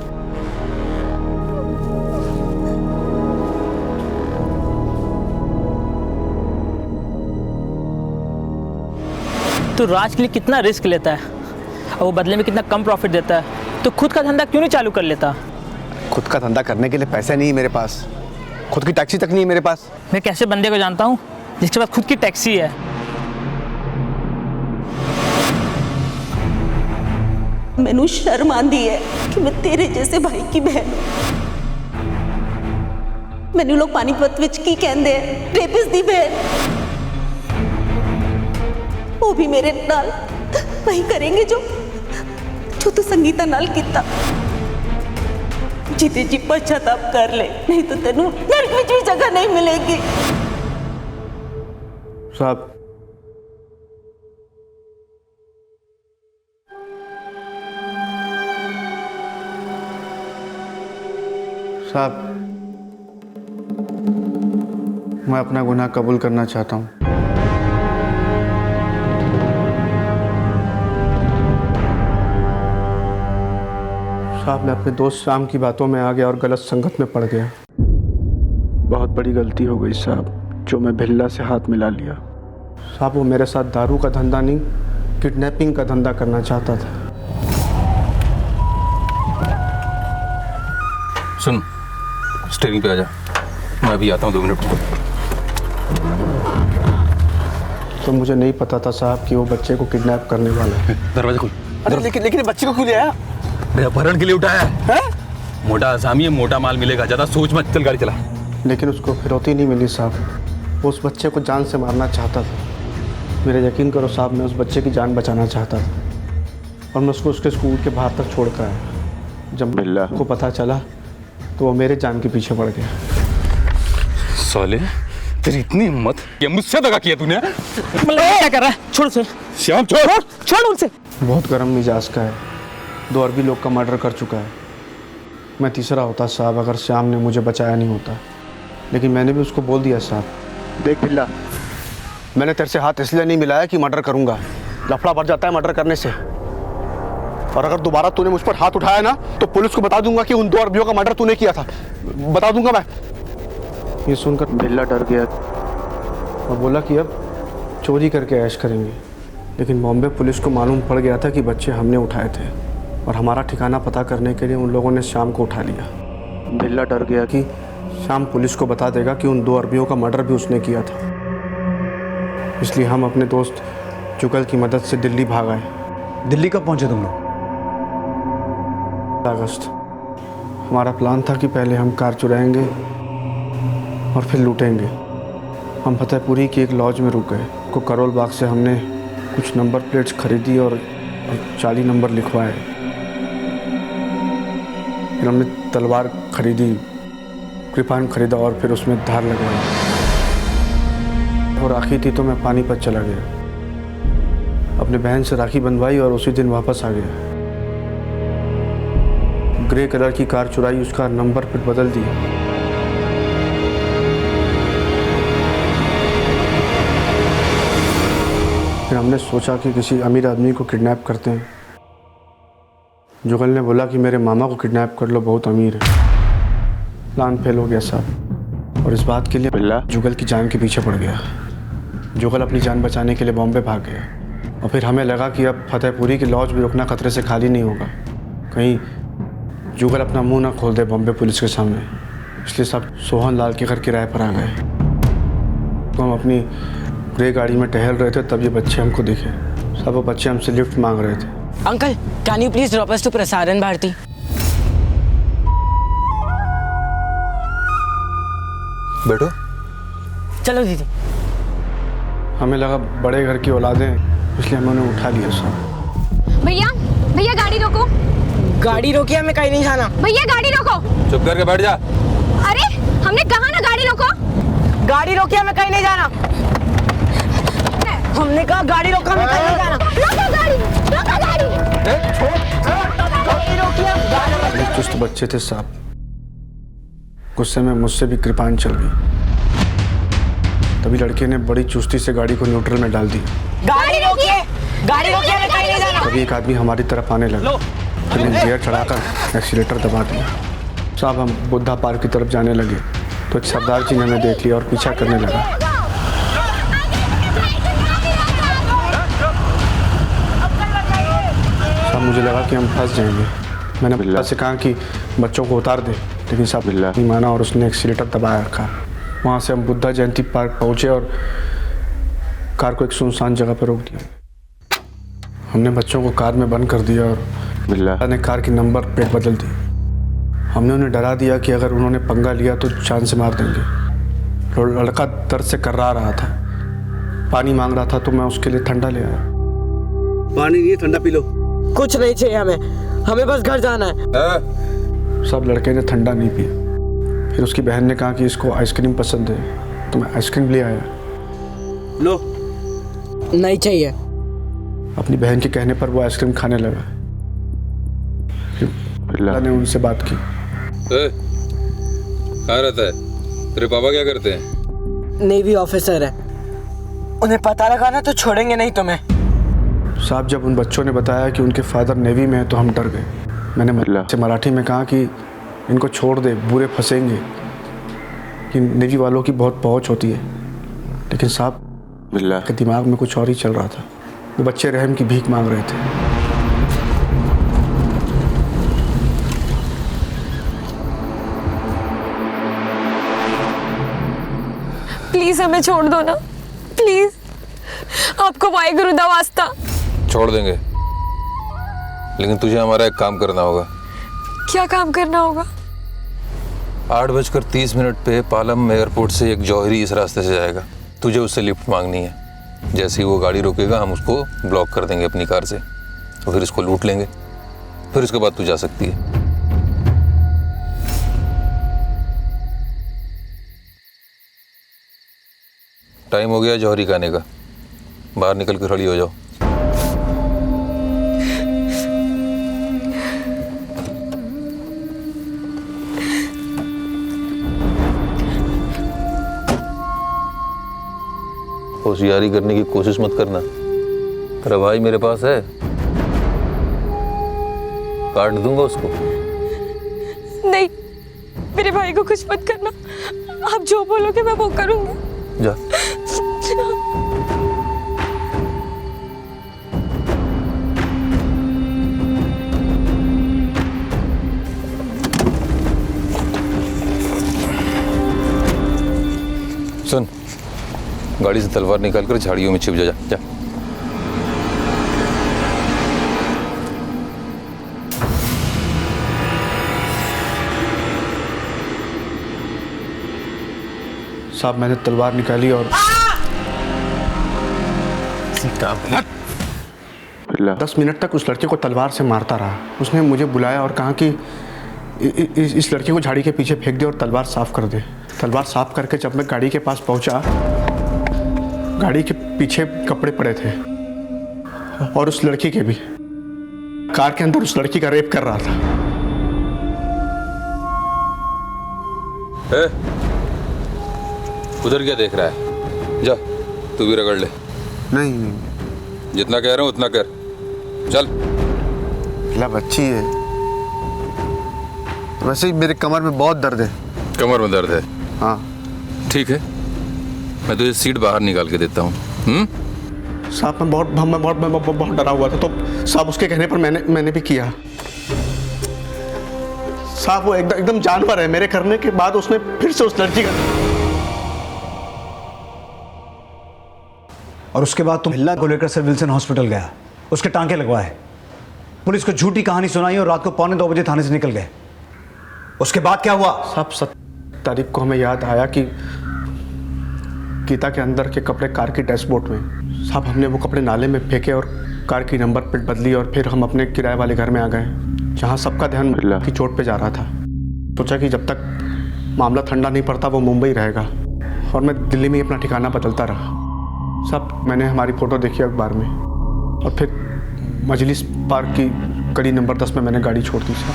तो राज के लिए कितना रिस्क लेता है और वो बदले में कितना कम प्रॉफिट देता है, तो खुद का धंधा क्यों नहीं चालू कर लेता? खुद का धंधा करने के लिए पैसे नहीं है मेरे पास, खुद की टैक्सी तक नहीं है मेरे पास। मैं कैसे बंदे को जानता हूँ जिसके पास खुद की टैक्सी है? मैनू शर्म आंदी है कि मैं तेरे जैसे भाई की बहन हूं। मैनू लोग पानीपत विच की कहंदे हैं? रेपिस दी बहन। वो भी मेरे नाल वही करेंगे जो तू संगीता नाल कीता। जीते जी पश्चाताप कर ले, नहीं तो तेनू नरक में भी जगह नहीं मिलेगी। साहब साहब मैं अपना गुनाह कबूल करना चाहता हूँ। साहब मैं अपने दोस्त शाम की बातों में आ गया और गलत संगत में पड़ गया। बहुत बड़ी गलती हो गई साहब, जो मैं भिल्ला से हाथ मिला लिया। साहब वो मेरे साथ दारू का धंधा नहीं, किडनैपिंग का धंधा करना चाहता था। सुन, स्टेरिंग पे आ जा, मैं अभी आता हूँ 2 मिनट। तो मुझे नहीं पता था साहब कि वो बच्चे को किडनैप करने वाला है। दरवाजा खोल। अरे लेकिन बच्चे को क्यों ले आया? अपहरण के लिए उठाया है? मोटा आसामी है, मोटा माल मिलेगा, ज्यादा सोच मत, चल गाड़ी चला। लेकिन उसको फिरौती नहीं मिली साहब, वो उस बच्चे को जान से मारना चाहता था। मेरा यकीन करो साहब, मैं उस बच्चे की जान बचाना चाहता था और मैं उसको उसके स्कूल के बाहर तक छोड़ कर आया। जब बिल्ला को पता चला तो वो मेरे जान के पीछे पड़ गया। साले, तेरी इतनी हिम्मत, ये मुझसे दगा किया तूने? क्या कर रहा है? छोड़ उसे। श्याम छोड़, छोड़ उनसे। बहुत गर्म मिजाज का है, 2 अरबी लोग का मर्डर कर चुका है। मैं तीसरा होता साहब अगर श्याम ने मुझे बचाया नहीं होता, लेकिन मैंने भी उसको बोल दिया साहब, देख बिल्ला, मैंने तेरे से हाथ इसलिए नहीं मिलाया कि मर्डर करूंगा, लफड़ा बढ़ जाता है मर्डर करने से, और अगर दोबारा तूने मुझ पर हाथ उठाया ना तो पुलिस को बता दूंगा कि उन 2 अरबियों का मर्डर तूने किया था, बता दूंगा मैं। ये सुनकर बिल्ला डर गया और बोला कि अब चोरी करके ऐश करेंगे, लेकिन बॉम्बे पुलिस को मालूम पड़ गया था कि बच्चे हमने उठाए थे और हमारा ठिकाना पता करने के लिए उन लोगों ने श्याम को उठा लिया। बिल्ला डर गया कि श्याम पुलिस को बता देगा कि उन 2 अरबियों का मर्डर भी उसने किया था, इसलिए हम अपने दोस्त जुगल की मदद से दिल्ली भाग आए। दिल्ली कब पहुंचे तुम लोग? अगस्त। हमारा प्लान था कि पहले हम कार चुराएंगे और फिर लूटेंगे। हम फतेहपुरी की एक लॉज में रुक गए। को करोल बाग से हमने कुछ नंबर प्लेट्स खरीदी और 40 नंबर लिखवाए। फिर हमने तलवार खरीदी, कृपान खरीदा और फिर उसमें धार लगवाई, और राखी थी तो मैं पानीपत चला गया। अपने बहन से राखी बंधवाई और उसी दिन वापस आ गया। ग्रे कलर की कार चुराई, उसका नंबर प्लेट बदल दिया। फिर हमने सोचा कि किसी अमीर आदमी को किडनैप करते हैं। जुगल ने बोला कि मेरे मामा को किडनैप कर लो, बहुत अमीर है। प्लान फेल हो गया साहब, और इस बात के लिए बिल्ला जुगल की जान के पीछे पड़ गया। जुगल अपनी जान बचाने के लिए बॉम्बे भाग गया, और फिर हमें लगा कि अब फतेहपुरी की लॉज भी रुकना खतरे से खाली नहीं होगा, कहीं जुगल अपना मुंह ना खोल दे बॉम्बे पुलिस के सामने। इसलिए सब सोहन लाल के घर किराए पर आ गए। तो हम अपनी ग्रे गाड़ी में टहल रहे थे, तब ये बच्चे हमको दिखे। सब वो बच्चे हमसे लिफ्ट मांग रहे थे। Uncle, can you please drop us to Prasaran Bharati? बैठो। चलो दीदी। हमें लगा बड़े घर की औलादें, इसलिए हमने उन्हें उठा लिया सब। भैया भैया गाड़ी रोको। गाड़ी रोकी, हमें कहीं नहीं जाना। भैया गाड़ी रोको। चुप करके बैठ जा। अरे हमने कहा ना गाड़ी रोको। गाड़ी रोकी, हमें कहीं नहीं जाना। हमने कहा गाड़ी रोको, हमें कहीं नहीं जाना। रोको गाड़ी, रोको गाड़ी। गाड़ी रोकिए। चुस्त बच्चे थे साहब, गुस्से में मुझसे भी कृपान चल गई। तभी लड़के ने बड़ी चुस्ती से गाड़ी को न्यूट्रल में डाल दी। गाड़ी रोकिए, गाड़ी रोकिए, हमें कहीं नहीं जाना। तभी एक आदमी हमारी तरफ आने लगा, हमने गियर चढ़ाकर एक्सीलेटर दबा दिया। साहब हम बुद्धा पार्क की तरफ जाने लगे तो एक सरदार जी ने हमें देख लिया और पीछा करने लगा। साहब मुझे लगा कि हम फंस जाएंगे। मैंने बिल्ला से कहा कि बच्चों को उतार दे, लेकिन साहब बिल्ला नहीं माना और उसने एक्सीलेटर दबाया रखा। वहाँ से हम बुद्धा जयंती पार्क पहुँचे और कार को एक सुनसान जगह पर रोक दिया। हमने बच्चों को कार में बंद कर दिया और बिल्ला ने कार की नंबर प्लेट बदल दी। हमने उन्हें डरा दिया कि अगर उन्होंने पंगा लिया तो जान से मार देंगे। लड़का दर्द से कर्रा रहा था, पानी मांग रहा था, तो मैं उसके लिए ठंडा ले आया। पानी नहीं है, ठंडा पी लो। कुछ नहीं चाहिए हमें, हमें बस घर जाना है। सब लड़के ने ठंडा नहीं पिया। फिर उसकी बहन ने कहा कि इसको आइसक्रीम पसंद है, तो मैं आइसक्रीम ले आया। लो। नहीं चाहिए। अपनी बहन के कहने पर वो आइसक्रीम खाने लगा। फिर ने उनसे बात की। कहाँ रहता है? तेरे पापा क्या करते हैं? नेवी ऑफिसर है। उन्हें पता लगा ना तो छोड़ेंगे नहीं तुम्हें। साहब, जब उन बच्चों ने बताया कि उनके फादर नेवी में है तो हम डर गए। मैंने से मराठी में कहा कि इनको छोड़ दे, बुरे फंसेंगे, कि नेवी वालों की बहुत पहुंच होती है। लेकिन साहब के दिमाग में कुछ और ही चल रहा था। वो बच्चे रहम की भीख मांग रहे थे। प्लीज हमें छोड़ दो ना, प्लीज। आपको वाहेगुरु दा वास्ता। छोड़ देंगे, लेकिन तुझे हमारा एक काम करना होगा। क्या काम करना होगा? 8:30 पे पालम एयरपोर्ट से एक जौहरी इस रास्ते से जाएगा। तुझे उससे लिफ्ट मांगनी है। जैसे ही वो गाड़ी रोकेगा हम उसको ब्लॉक कर देंगे अपनी कार से, और फिर इसको लूट लेंगे। फिर उसके बाद तू जा सकती है। टाइम हो गया जौहरी का आने का। बाहर निकल के खड़ी हो जाओ। होशियारी करने की कोशिश मत करना। तेरा भाई मेरे पास है, काट दूंगा उसको। नहीं, मेरे भाई को कुछ मत करना। आप जो बोलोगे मैं वो करूंगी। जा। सुन, गाड़ी से तलवार निकालकर झाड़ियों में छिप जा। जा। साहब, मैंने तलवार निकाली और 10 मिनट तक उस लड़के को तलवार से मारता रहा। उसने मुझे बुलाया और कहा कि इस लड़के को झाड़ी के पीछे फेंक दे और तलवार साफ कर दे। तलवार साफ करके जब मैं गाड़ी के पास पहुंचा, गाड़ी के पीछे कपड़े पड़े थे और उस लड़की के भी। कार के अंदर उस लड़की का रेप कर रहा था। उधर क्या देख रहा है? जा, तू भी रगड़ ले। नहीं, जितना कह रहा हूं उतना कर। चल। बच्ची है, वैसे ही मेरे कमर में बहुत दर्द है। कमर में दर्द है? हाँ। ठीक है, मैं तुझे सीट बाहर निकाल के देता हूँ। साहब, मैं बहुत डरा हुआ था, तो साहब उसके कहने पर मैंने भी किया। साहब, वो एकदम जानवर है। मेरे करने के बाद उसने फिर से उस लड़की का। और उसके बाद तुम हिल्ला को लेकर सर विल्सन हॉस्पिटल गया, उसके टांके लगवाए, पुलिस को झूठी कहानी सुनाई और रात को 1:45 बजे थाने से निकल गए। उसके बाद क्या हुआ? साहब, 7 तारीख को हमें याद आया कि गीता के अंदर के कपड़े कार की डैशबोर्ड में। साहब, हमने वो कपड़े नाले में फेंके और कार की नंबर प्लेट बदली और फिर हम अपने किराए वाले घर में आ गए, जहाँ सबका ध्यान की चोट पे जा रहा था। सोचा कि जब तक मामला ठंडा नहीं पड़ता वो मुंबई रहेगा, और मैं दिल्ली में ही अपना ठिकाना बदलता रहा। साहब, मैंने हमारी फ़ोटो देखी अखबार में और फिर मजलिस पार्क की गली नंबर 10 में मैंने गाड़ी छोड़ दी। साहब,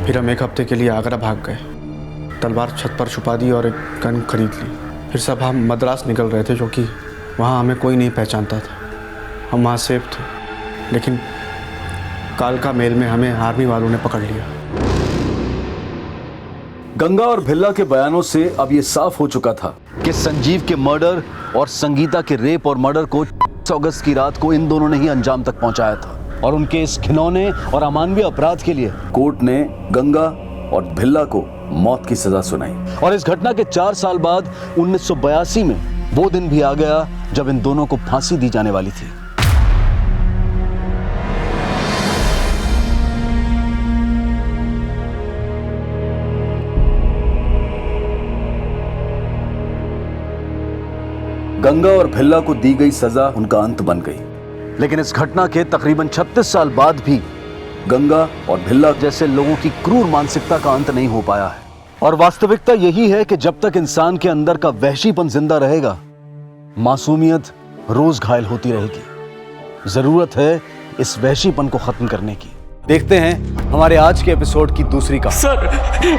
फिर हम 1 हफ्ते के लिए आगरा भाग गए। तलवार छत पर छुपा दी और एक गन खरीद ली। फिर सब हम मद्रास निकल रहे थे, जो कि वहाँ हमें कोई नहीं पहचानता था। हम वहाँ सेफ थे, लेकिन कालका मेल में हमें आर्मी वालों ने पकड़ लिया। गंगा और भिल्ला के बयानों से अब ये साफ हो चुका था कि संजीव के मर्डर और संगीता के रेप और मर्डर को 6 अगस्त की रात को इन दोनों ने ही अंजाम तक पहुंचाया था। और उनके इस घिनौने और अमानवीय अपराध के लिए कोर्ट ने गंगा और भिल्ला को मौत की सजा सुनाई। और इस घटना के 4 साल बाद 1982 में वो दिन भी आ गया जब इन दोनों को फांसी दी जाने वाली थी। गंगा और भिल्ला को दी गई सजा उनका अंत बन गई। लेकिन इस घटना के तकरीबन 36 साल बाद भी गंगा और भिल्ला जैसे लोगों की क्रूर मानसिकता का अंत नहीं हो पाया है। और वास्तविकता यही है कि जब तक इंसान के अंदर का वहशीपन जिंदा रहेगा, मासूमियत रोज घायल होती रहेगी। जरूरत है इस वहशीपन को खत्म करने की। देखते हैं हमारे आज के एपिसोड की दूसरी कहानी।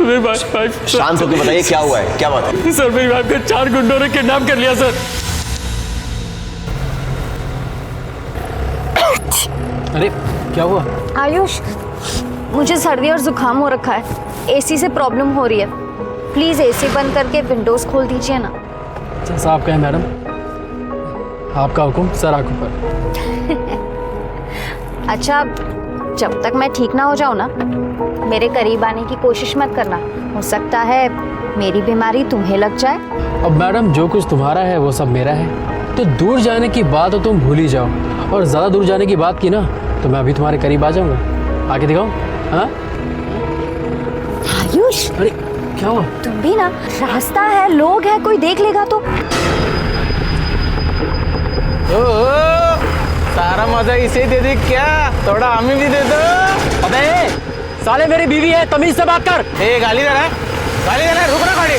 मेरी वाइफ शांत होकर बताइए क्या हुआ है, क्या बात है? सर मेरी वाइफ को 4 गुंडों ने किडनैप कर लिया सर। अरे क्या हुआ? आयुष, मुझे सर्दी और जुकाम हो रखा है। एसी से प्रॉब्लम हो रही है। प्लीज एसी बंद करके विंडोज खोल दीजिए ना। जैसा आप कहें मैडम, आपका हुक्म सर आंखों पर। अच्छा, जब तक मैं ठीक ना हो जाऊं ना, मेरे करीब आने की कोशिश मत करना। हो सकता है मेरी बीमारी तुम्हें लग जाए। अब मैडम, जो कुछ तुम्हारा है वो सब मेरा है। तो दूर जाने की बात तो तुम भूल ही जाओ, और ज़्यादा दूर जाने की बात की ना तो मैं अभी तुम्हारे करीब आ जाऊंगा। आके दिखाऊं? हाँ आयुष, अरे क्या हुआ? तुम भी ना, रास्ता है, लोग है, कोई देख लेगा तो। सारा मजा इसे दे दे क्या? थोड़ा हमें भी दे दो। अबे साले, मेरी बीवी है, तमीज से बात कर। ए गाली दे रहा है, गाली दे रहा है, रुक ना गाड़ी।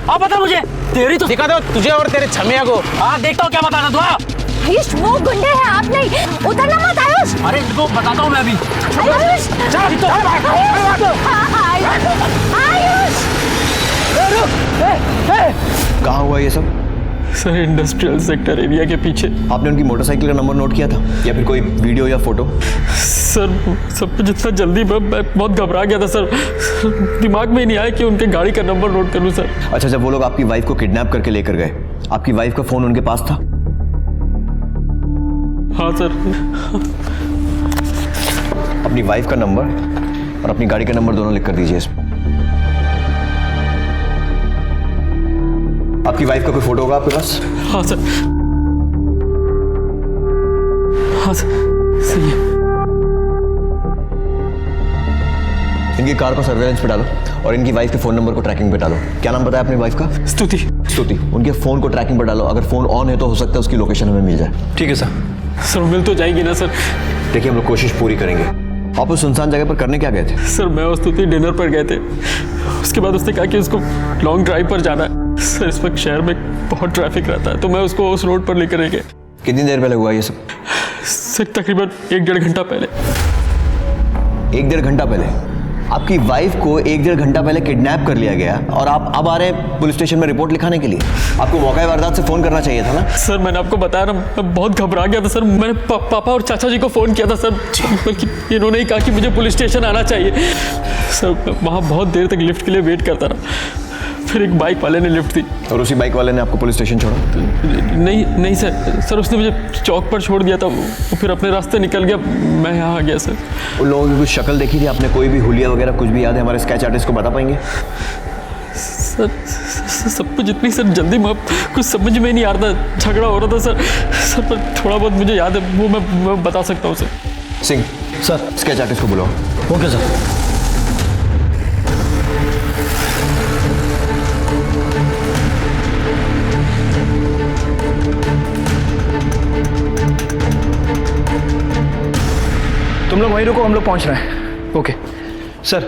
आप बता मुझे, तेरी तो दिखा दो तुझे और तेरे छमिया को। हाँ देखता हूँ क्या बताना तू। आयुष, वो गुंडे हैं, आप नहीं। उतरना मत आयुष। अरे इनको बताता हूँ मैं अभी। आयुष, कहाँ हुआ ये सब? सर इंडस्ट्रियल सेक्टर एरिया के पीछे। आपने उनकी मोटरसाइकिल का नंबर नोट किया था या फिर कोई वीडियो या फोटो? सर सब कुछ इतना जल्दी, मैं बहुत घबरा गया था सर। दिमाग में ही नहीं आया कि उनके गाड़ी का नंबर नोट करूं सर। अच्छा, जब वो लोग आपकी वाइफ को किडनैप करके लेकर गए, आपकी वाइफ का फोन उनके पास था? हाँ सर। अपनी वाइफ का नंबर और अपनी गाड़ी का नंबर दोनों लिख कर दीजिए इसमें। आपकी वाइफ का कोई फोटो होगा आपके पास? हाँ सर। हाँ सर, सही है। इनकी कार को सर्वेलेंस पे डालो और इनकी वाइफ के फोन नंबर को ट्रैकिंग पे डालो। क्या नाम बताया अपनी वाइफ का? स्तुति। स्तुति। उनके फोन को ट्रैकिंग पे डालो। अगर फोन ऑन है तो हो सकता है उसकी लोकेशन हमें मिल जाए। ठीक है सर। सर मिल तो जाएगी ना सर? देखिए, हम लोग कोशिश पूरी करेंगे। आप उस सुनसान जगह पर करने क्या गए थे? सर मैं और स्तुति डिनर पर गए थे। उसके बाद उसने कहा कि उसको लॉन्ग ड्राइव पर जाना है। सर इस वक्त शहर में बहुत ट्रैफिक रहता है, तो मैं उसको उस रोड पर लेकर गए। कितनी देर पहले हुआ ये सब? सर तकरीबन 1-1.5 घंटा पहले। 1-1.5 घंटा पहले आपकी वाइफ को 1-1.5 घंटा पहले किडनैप कर लिया गया और आप अब आ रहे हैं पुलिस स्टेशन में रिपोर्ट लिखाने के लिए? आपको मौका वारदात से फोन करना चाहिए था ना? सर मैंने आपको बताया ना, मैं बहुत घबरा गया था सर। मैंने पापा और चाचा जी को फोन किया था सर, बल्कि इन्होंने ही कहा कि मुझे पुलिस स्टेशन आना चाहिए। सर वहाँ बहुत देर तक लिफ्ट के लिए वेट करता रहा। फिर एक बाइक वाले ने लिफ्ट दी। और उसी बाइक वाले ने आपको पुलिस स्टेशन छोड़ा? नहीं सर उसने मुझे चौक पर छोड़ दिया था। वो फिर अपने रास्ते निकल गया, मैं यहाँ आ गया सर। उन लोगों की कुछ शक्ल देखी थी आपने? कोई भी हुलिया वगैरह कुछ भी याद है? हमारे स्केच आर्टिस्ट को बता पाएंगे? सर सब कुछ इतनी सर जल्दी में कुछ समझ में नहीं आ रहा था। झगड़ा हो रहा था सर पर थोड़ा बहुत मुझे याद है, वो मैं बता सकता हूँ sir. Singh sir, sketch artist को बुलाओ। Okay sir. तुम लोग वहीं रुको, हम लोग पहुंच रहे हैं। Okay sir.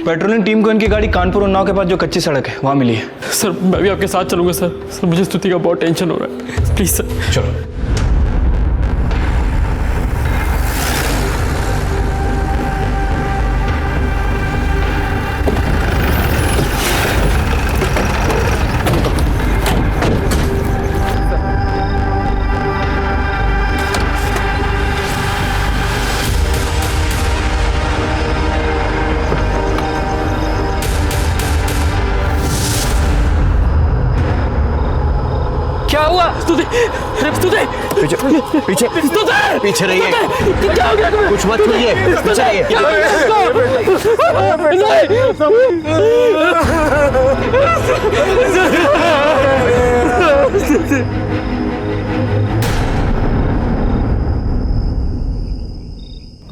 पेट्रोलिंग टीम को इनकी गाड़ी कानपुर उन्नाव के पास जो कच्ची सड़क है वहां मिली है। सर मैं भी आपके साथ चलूंगा सर। सर मुझे स्तुति का बहुत टेंशन हो रहा है, प्लीज सर। चलो। क्या हुआ? स्तुति, पीछे पीछे पीछे रहिए। क्या हो गया तुम्हें? कुछ मत छूइए, पीछे रहिए।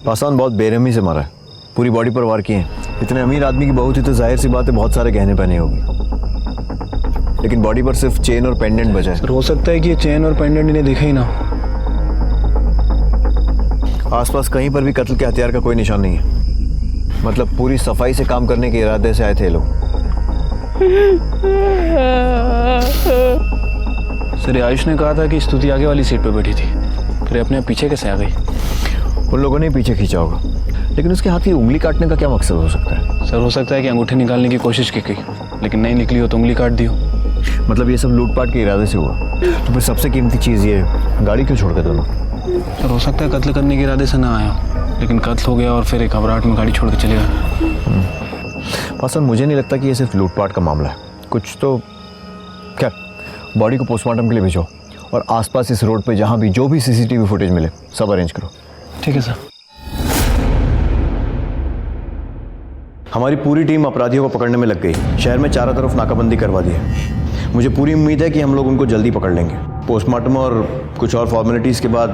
पासान बहुत बेरहमी से मारा है, पूरी बॉडी पर वार किए हैं। इतने अमीर आदमी की बहू थी तो जाहिर सी बात है बहुत सारे गहने पहने होगी। लेकिन बॉडी पर सिर्फ चेन और पेंडेंट बचा है। सर हो सकता है कि ये चेन और पेंडेंट इन्हें दिखे ही ना। आसपास कहीं पर भी कत्ल के हथियार का कोई निशान नहीं है। मतलब पूरी सफाई से काम करने के इरादे से आए थे ये लोग। सर आयुष ने कहा था कि स्तुति आगे वाली सीट पर बैठी थी, फिर अपने आप पीछे कैसे आ गई? उन लोगों ने पीछे खींचा होगा, लेकिन उसके हाथ की उंगली काटने का क्या मकसद हो सकता है? सर हो सकता है कि अंगूठे निकालने की कोशिश की गई, लेकिन नहीं निकली हो तो उंगली काट दी हो। मतलब ये सब लूटपाट के इरादे से हुआ। तो फिर सबसे कीमती चीज़ ये गाड़ी क्यों छोड़ गए दोनों? सर हो सकता है कत्ल करने के इरादे से ना आया हो, लेकिन कत्ल हो गया और फिर एक घबराहट में गाड़ी छोड़ के चले गए। पसंद मुझे नहीं लगता कि ये सिर्फ लूटपाट का मामला है, कुछ तो। खैर, बॉडी को पोस्टमार्टम के लिए भेजो और आसपास इस रोड पे जहाँ भी जो भी सीसीटीवी फुटेज मिले सब अरेंज करो। ठीक है सर। हमारी पूरी टीम अपराधियों को पकड़ने में लग गई। शहर में चारों तरफ नाकाबंदी करवा दी है। मुझे पूरी उम्मीद है कि हम लोग उनको जल्दी पकड़ लेंगे। पोस्टमार्टम और कुछ और फॉर्मेलिटीज़ के बाद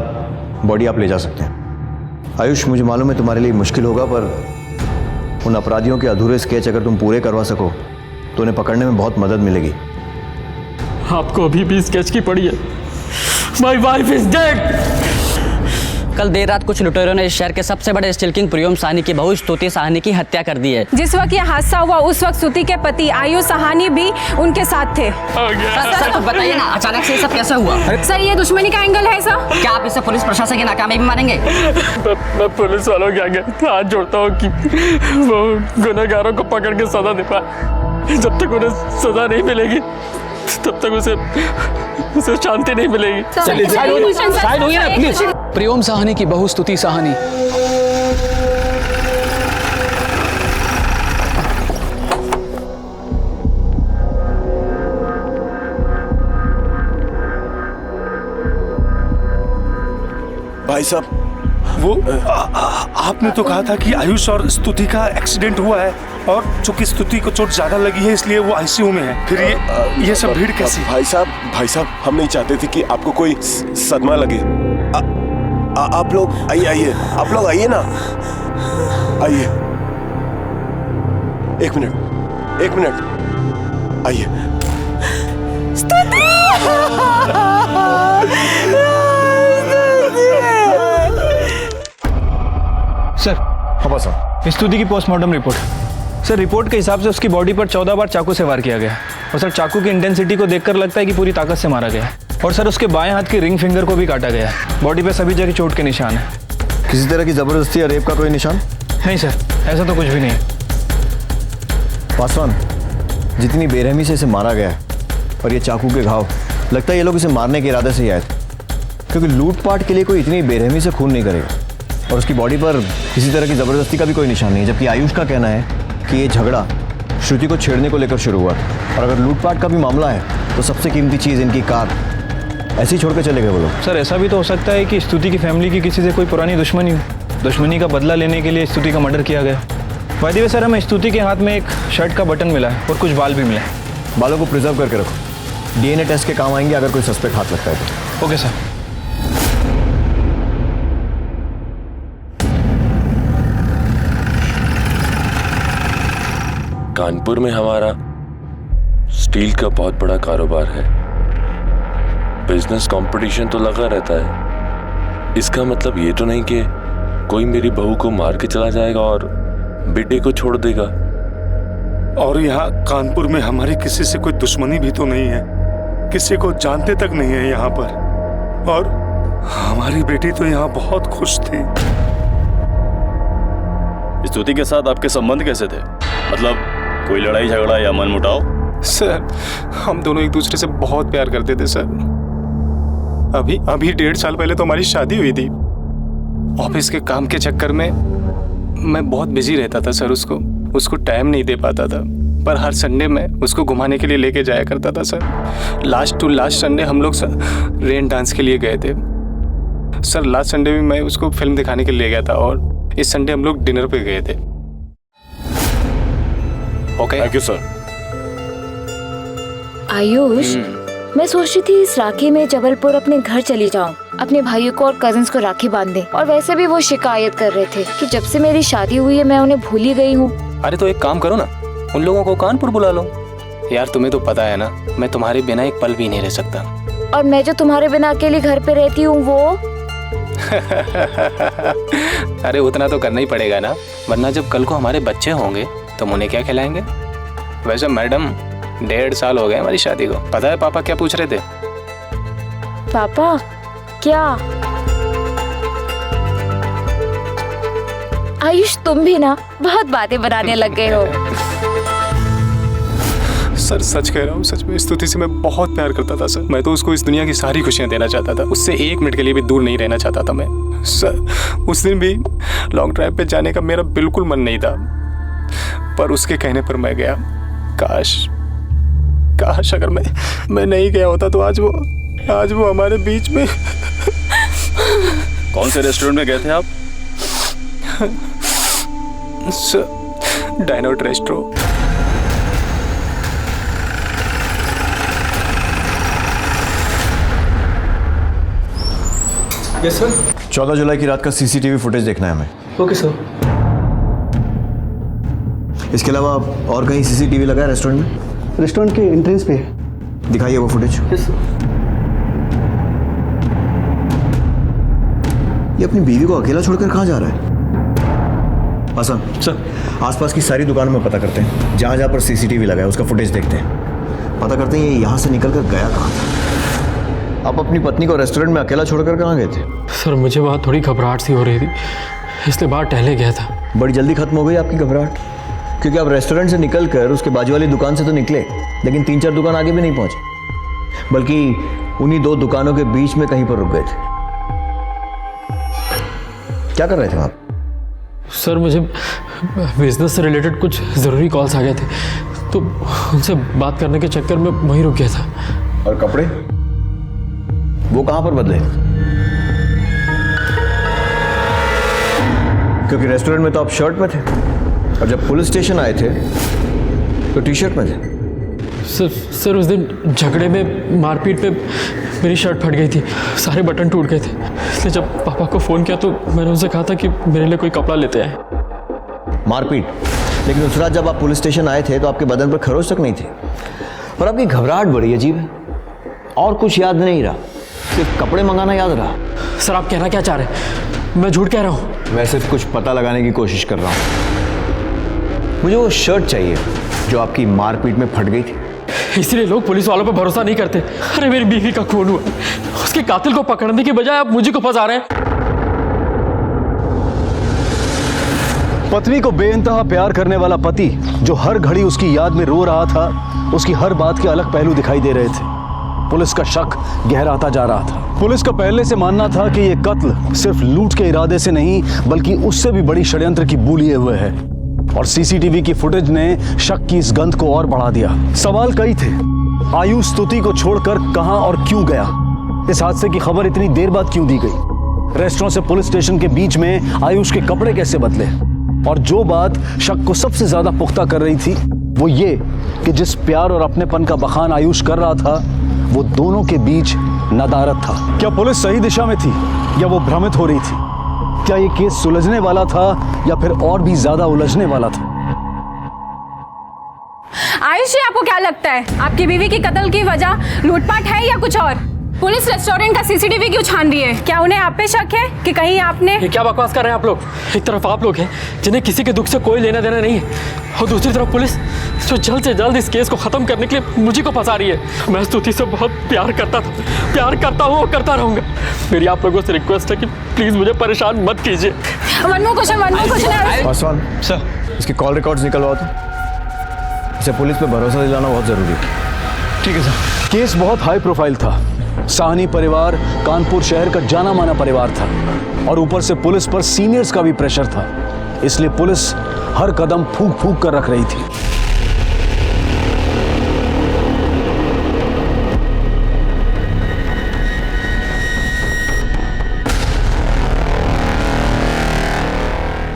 बॉडी आप ले जा सकते हैं। आयुष, मुझे मालूम है तुम्हारे लिए मुश्किल होगा, पर उन अपराधियों के अधूरे स्केच अगर तुम पूरे करवा सको तो उन्हें पकड़ने में बहुत मदद मिलेगी। आपको अभी भी स्केच की पड़ी है। My wife is dead. कल देर रात कुछ लुटेरों ने इस शहर के सबसे बड़े स्टील किंग प्रियोम साहनी की बहू स्तुति साहनी की हत्या कर दी है। जिस वक्त ये हादसा हुआ उस वक्त स्तुति के पति आयुष साहनी भी उनके साथ थे। सर कुछ बताइए ना, अचानक से ये सब कैसे हुआ? सर ये दुश्मनी का एंगल है सर। क्या आप इसे पुलिस प्रशासन की नाकामी भी मानेंगे? मैं पुलिस वालों के आगे हाथ जोड़ता हूँ कि वो गुनहगारों को पकड़ के सजा दे पाए। जब तक उन्हें सजा नहीं मिलेगी तब तक उसे शांति नहीं मिलेगी। साइड होइए ना प्लीज। प्रियोम साहनी की बहू स्तुति साहनी भाई साहब, वो आपने तो कहा था कि आयुष और स्तुति का एक्सीडेंट हुआ है और चूंकि स्तुति को चोट ज्यादा लगी है इसलिए वो आईसीयू में है। फिर ये सब भीड़ कैसी? भाई साहब हम नहीं चाहते थे कि आपको कोई सदमा लगे। आप लोग आइए, आप लोग आइए ना, आइए। एक मिनट आइए। सर हाँ साहब, स्तुति की पोस्टमार्टम रिपोर्ट। सर रिपोर्ट के हिसाब से उसकी बॉडी पर 14 बार चाकू से वार किया गया और सर चाकू की इंटेंसिटी को देखकर लगता है कि पूरी ताकत से मारा गया और सर उसके बाएं हाथ की रिंग फिंगर को भी काटा गया। बॉडी पे सभी जगह चोट के निशान है। किसी तरह की जबरदस्ती या रेप का कोई निशान? नहीं सर, ऐसा तो कुछ भी नहीं। पासवान, जितनी बेरहमी से इसे मारा गया है और ये चाकू के घाव, लगता है ये लोग इसे मारने के इरादे से ही आए थे, क्योंकि लूटपाट के लिए कोई इतनी बेरहमी से खून नहीं करेगा और उसकी बॉडी पर किसी तरह की जबरदस्ती का भी कोई निशान नहीं है। जबकि आयुष का कहना है कि ये झगड़ा श्रुति को छेड़ने को लेकर शुरू हुआ और अगर लूटपाट का भी मामला है तो सबसे कीमती चीज़ इनकी कार ऐसे ही छोड़ के चले गए वो लोग। सर ऐसा भी तो हो सकता है कि स्तुति की फैमिली की किसी से कोई पुरानी दुश्मनी हो, दुश्मनी का बदला लेने के लिए स्तुति का मर्डर किया गया। बाय द वे सर, हमें स्तुति के हाथ में एक शर्ट का बटन मिला है और कुछ बाल भी मिले हैं। बालों को प्रिजर्व करके रखो, डीएनए टेस्ट के काम आएंगे अगर कोई सस्पेक्ट हाथ लगता है तो। Okay sir. कानपुर में हमारा स्टील का बहुत बड़ा कारोबार है। बिजनेस कंपटीशन तो लगा रहता है। इसका मतलब ये तो नहीं कि कोई मेरी बहू को मार के चला जाएगा और बेटे को छोड़ देगा। और यहाँ कानपुर में हमारी किसी से कोई दुश्मनी भी तो नहीं है, किसी को जानते तक नहीं है यहाँ पर। और हमारी बेटी तो यहाँ बहुत खुश थी। स्तुति के साथ आपके संबंध कैसे थे? मतलब कोई लड़ाई झगड़ा या मनमुटाव? सर हम दोनों एक दूसरे से बहुत प्यार करते थे सर। अभी 1.5 साल पहले तो हमारी शादी हुई थी। ऑफिस के काम के चक्कर में मैं बहुत बिजी रहता था सर, उसको टाइम नहीं दे पाता था, पर हर संडे में उसको घुमाने के लिए लेके जाया करता था sir. Last to last Sunday हम लोग रेन डांस के लिए गए थे सर। लास्ट संडे भी मैं उसको फिल्म दिखाने के लिए गया था और इस संडे हम लोग डिनर पे गए थे। Okay, thank you sir. Ayush, मैं सोच रही थी इस राखी में जबलपुर अपने घर चली जाऊं, अपने भाइयों को और कजिन्स को राखी बांध दें। और वैसे भी वो शिकायत कर रहे थे कि जब से मेरी शादी हुई है मैं उन्हें भूल ही गई हूँ। अरे तो एक काम करो ना, उन लोगों को कानपुर बुला लो, यार तुम्हें तो पता है ना, मैं तुम्हारे बिना एक पल भी नहीं रह सकता। और मैं जो तुम्हारे बिना अकेली घर पे रहती हूँ वो अरे उतना तो करना ही पड़ेगा ना, वरना जब कल को हमारे बच्चे होंगे तो हम उन्हें क्या खिलाएंगे। वैसे मैडम 1.5 साल हो गए हमारी शादी को। पता है पापा क्या पूछ रहे थे? पापा क्या? आयुष तुम भी ना बहुत बातें बनाने लग गए हो। सर सच कह रहा हूँ, सच में स्तुति से मैं बहुत प्यार करता था सर। मैं तो उसको इस दुनिया की सारी खुशियाँ देना चाहता था, उससे 1 मिनट के लिए भी दूर नहीं रहना चाहता था मैं। सर उस दिन भी लॉन्ग ड्राइव पे जाने का मेरा बिल्कुल मन नहीं था, पर उसके कहने पर मैं गया। काश अगर मैं नहीं गया होता तो आज वो हमारे बीच में। कौन से रेस्टोरेंट में गए थे आप? सर डायनोट रेस्ट्रो। Yes sir. 14 जुलाई की रात का सीसीटीवी फुटेज देखना है हमें। Okay sir. इसके अलावा और कहीं सीसीटीवी लगा है रेस्टोरेंट में? रेस्टोरेंट के एंट्रेंस पे है। दिखाइए वो फुटेज। Yes sir. ये अपनी बीवी को अकेला छोड़कर कहाँ जा रहा है? आसान सर, आसपास की सारी दुकानों में पता करते हैं, जहाँ जहाँ पर सीसीटीवी लगा है उसका फुटेज देखते हैं, पता करते हैं ये यहाँ से निकल कर गया कहाँ था। आप अपनी पत्नी को रेस्टोरेंट में अकेला छोड़कर कहाँ गए थे? सर मुझे वहाँ थोड़ी घबराहट सी हो रही थी, इसलिए बाहर टहले गया था। बड़ी जल्दी खत्म हो गई आपकी घबराहट, क्योंकि आप रेस्टोरेंट से निकल कर उसके बाजू वाली दुकान से तो निकले, लेकिन 3-4 दुकान आगे भी नहीं पहुंचे, बल्कि उन्हीं 2 दुकानों के बीच में कहीं पर रुक गए थे। क्या कर रहे थे आप? सर मुझे बिजनेस से रिलेटेड कुछ ज़रूरी कॉल्स आ गए थे, तो उनसे बात करने के चक्कर में वहीं रुक गया था। और कपड़े वो कहाँ पर बदले? क्योंकि रेस्टोरेंट में तो आप शर्ट में थे, और जब पुलिस स्टेशन आए थे तो टी-शर्ट में थे। सर उस दिन झगड़े में मारपीट में मेरी शर्ट फट गई थी, सारे बटन टूट गए थे, इसलिए जब पापा को फ़ोन किया तो मैंने उनसे कहा था कि मेरे लिए कोई कपड़ा लेते आए। मारपीट? लेकिन उस रात जब आप पुलिस स्टेशन आए थे तो आपके बदन पर खरोच तक नहीं थे, पर आपकी घबराहट बड़ी अजीब है, और कुछ याद नहीं रहा, सिर्फ कपड़े मंगाना याद रहा। सर आप कहना क्या चाह रहे हैं? मैं झूठ कह रहा हूँ? मैं सिर्फ कुछ पता लगाने की कोशिश कर रहा हूँ। मुझे वो शर्ट चाहिए जो आपकी मारपीट में फट गई थी। इसलिए लोग पुलिस वालों पर भरोसा नहीं करते। अरे मेरी बीवी का खून हुआ, उसके कातिल को पकड़ने की बजाय आप मुझे को फंसा रहे हैं। पत्नी को बेइंतहा प्यार करने वाला पति जो हर घड़ी उसकी याद में रो रहा था, उसकी हर बात के अलग पहलू दिखाई दे रहे थे। पुलिस का शक गहराता जा रहा था। पुलिस का पहले से मानना था कि यह कत्ल सिर्फ लूट के इरादे से नहीं, बल्कि उससे भी बड़ी षड्यंत्र की बू लिए हुए है, और सीसीटीवी की फुटेज ने शक की इस गंध को और बढ़ा दिया। सवाल कई थे। आयुष स्तुति को छोड़कर कहां और क्यों गया? इस हादसे की खबर इतनी देर बाद क्यों दी गई? रेस्टोरेंट से पुलिस स्टेशन के बीच में आयुष के कपड़े कैसे बदले? और जो बात शक को सबसे ज्यादा पुख्ता कर रही थी वो ये कि जिस प्यार और अपनेपन का बखान आयुष कर रहा था वो दोनों के बीच नदारत था। क्या पुलिस सही दिशा में थी या वो भ्रमित हो रही थी? क्या ये केस सुलझने वाला था या फिर और भी ज्यादा उलझने वाला था? आयुष जी आपको क्या लगता है, आपकी बीवी की कत्ल की वजह लूटपाट है या कुछ और? पुलिस रेस्टोरेंट का सीसीटीवी क्यों छान रही है? क्या उन्हें आप पे शक है कि कहीं आपने? ये क्या बकवास कर रहे हैं आप लोग? एक तरफ आप लोग हैं जिन्हें किसी के दुख से कोई लेना देना नहीं है, और दूसरी तरफ पुलिस जो जल्द से जल्द इस केस को खत्म करने के लिए मुझे को फंसा रही है। मैं स्तुति से बहुत प्यार करता था, प्यार करता हूँ और करता रहूंगा। मेरी आप लोगों से रिक्वेस्ट है कि प्लीज मुझे परेशान मत कीजिए। One more question. Paswan sir, इसके कॉल रिकॉर्ड्स निकलवाओ तो। इसे पुलिस पे भरोसा दिलाना बहुत जरूरी है। ठीक है सर। केस बहुत हाई प्रोफाइल था। साहनी परिवार कानपुर शहर का जाना माना परिवार था, और ऊपर से पुलिस पर सीनियर्स का भी प्रेशर था, इसलिए पुलिस हर कदम फूंक फूंक कर रख रही थी।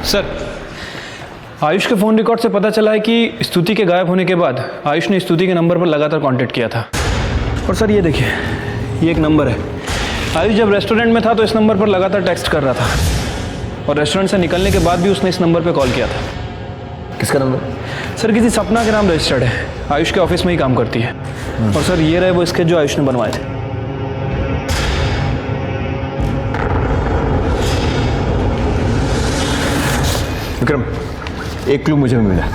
सर, आयुष के फ़ोन रिकॉर्ड से पता चला है कि स्तुति के गायब होने के बाद आयुष ने स्तुति के नंबर पर लगातार कांटेक्ट किया था। और सर ये देखिए, ये एक नंबर है। आयुष जब रेस्टोरेंट में था तो इस नंबर पर लगातार टेक्स्ट कर रहा था, और रेस्टोरेंट से निकलने के बाद भी उसने इस नंबर पर कॉल किया था। किसका नंबर? सर किसी सपना के नाम रजिस्टर्ड है। आयुष के ऑफिस में ही काम करती है। और सर ये रहे वो स्केच जो आयुष ने बनवाए थे। विक्रम, एक क्लू मुझे मिला।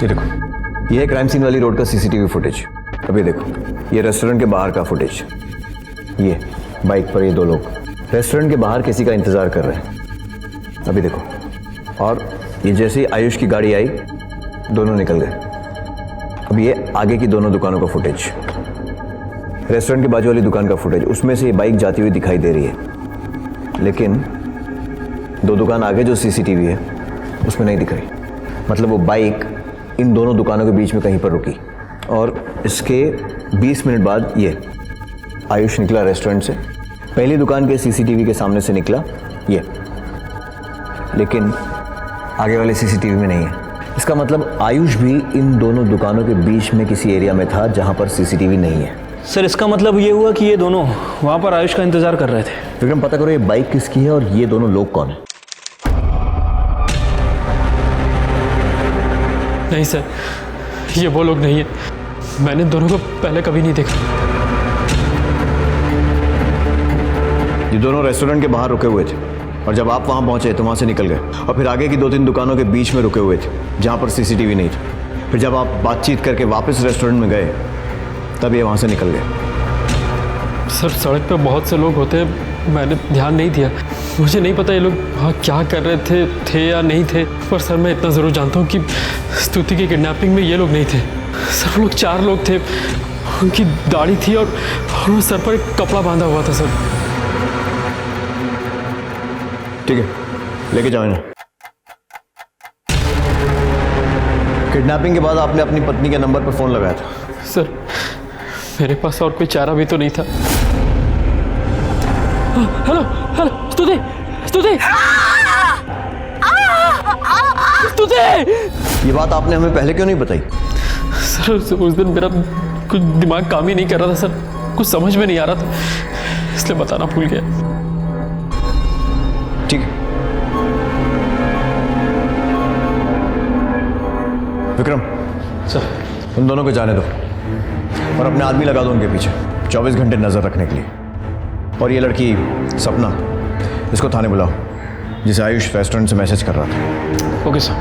ये देखो, ये है क्राइम सीन वाली रोड का सीसीटीवी फुटेज। अब ये देखो, ये रेस्टोरेंट के बाहर का फुटेज। ये बाइक पर ये दो लोग रेस्टोरेंट के बाहर किसी का इंतजार कर रहे हैं। अभी देखो, और ये जैसे ही आयुष की गाड़ी आई दोनों निकल गए। अब ये आगे की दोनों दुकानों का फुटेज, रेस्टोरेंट के बाजू वाली दुकान का फुटेज, उसमें से ये बाइक जाती हुई दिखाई दे रही है, लेकिन दो दुकान आगे जो सीसीटीवी है उसमें नहीं दिख रही। मतलब वो बाइक इन दोनों दुकानों के बीच में कहीं पर रुकी और इसके 20 मिनट बाद ये आयुष निकला रेस्टोरेंट से, पहली दुकान के सीसीटीवी के सामने से निकला ये, लेकिन आगे वाले सीसीटीवी में नहीं है। इसका मतलब आयुष भी इन दोनों दुकानों के बीच में किसी एरिया में था जहां पर सीसीटीवी नहीं है। सर इसका मतलब ये हुआ कि ये दोनों वहां पर आयुष का इंतजार कर रहे थे। विक्रम, पता करो ये बाइक किसकी है और ये दोनों लोग कौन है। नहीं सर, ये वो लोग नहीं है। मैंने दोनों को पहले कभी नहीं देखा। ये दोनों रेस्टोरेंट के बाहर रुके हुए थे और जब आप वहां पहुंचे तो वहां से निकल गए और फिर आगे की 2-3 दुकानों के बीच में रुके हुए थे जहां पर सीसीटीवी नहीं था। फिर जब आप बातचीत करके वापस रेस्टोरेंट में गए तब ये वहां से निकल गए। सर सड़क पे बहुत से लोग होते हैं, मैंने ध्यान नहीं दिया। मुझे नहीं पता ये लोग वहाँ क्या कर रहे थे या नहीं थे, पर सर मैं इतना ज़रूर जानता हूँ कि स्तुति की किडनैपिंग में ये लोग नहीं थे। सर वो लोग 4 लोग थे, उनकी दाढ़ी थी और वो सर पर एक कपड़ा बांधा हुआ था। सर ठीक है, लेके जाओ इन्हें। किडनैपिंग के बाद आपने अपनी पत्नी के नंबर पर फोन लगाया था। सर मेरे पास और कोई चारा भी तो नहीं था। हेलो हेलो, स्तुति स्तुति स्तुति, ये बात आपने हमें पहले क्यों नहीं बताई? सर उस दिन मेरा कुछ दिमाग काम ही नहीं कर रहा था सर, कुछ समझ में नहीं आ रहा था, इसलिए बताना भूल गया। ठीक है विक्रम, सर उन दोनों को जाने दो और अपने आदमी लगा दो उनके पीछे 24 घंटे नजर रखने के लिए। और ये लड़की सपना, इसको थाने बुलाओ जिसे आयुष रेस्टोरेंट से मैसेज कर रहा था। Okay sir.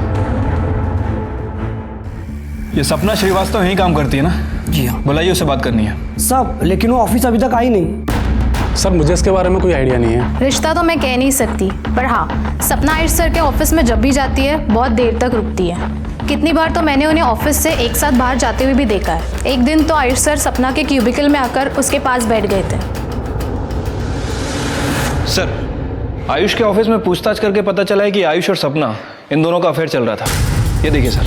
ये सपना श्रीवास्तव यहीं काम करती है ना? जी हाँ। बुलाइए, उससे बात करनी है। सब, लेकिन वो ऑफिस अभी तक आई नहीं। सर मुझे इसके बारे में कोई आइडिया नहीं है। रिश्ता तो मैं कह नहीं सकती, पर हाँ सपना आयुष सर के ऑफिस में जब भी जाती है बहुत देर तक रुकती है। कितनी बार तो मैंने उन्हें ऑफिस से एक साथ बाहर जाते हुए भी देखा है। एक दिन तो आयुष सर सपना के क्यूबिकल में आकर उसके पास बैठ गए थे। सर आयुष के ऑफिस में पूछताछ करके पता चला है कि आयुष और सपना इन दोनों का अफेयर चल रहा था। ये देखिए सर,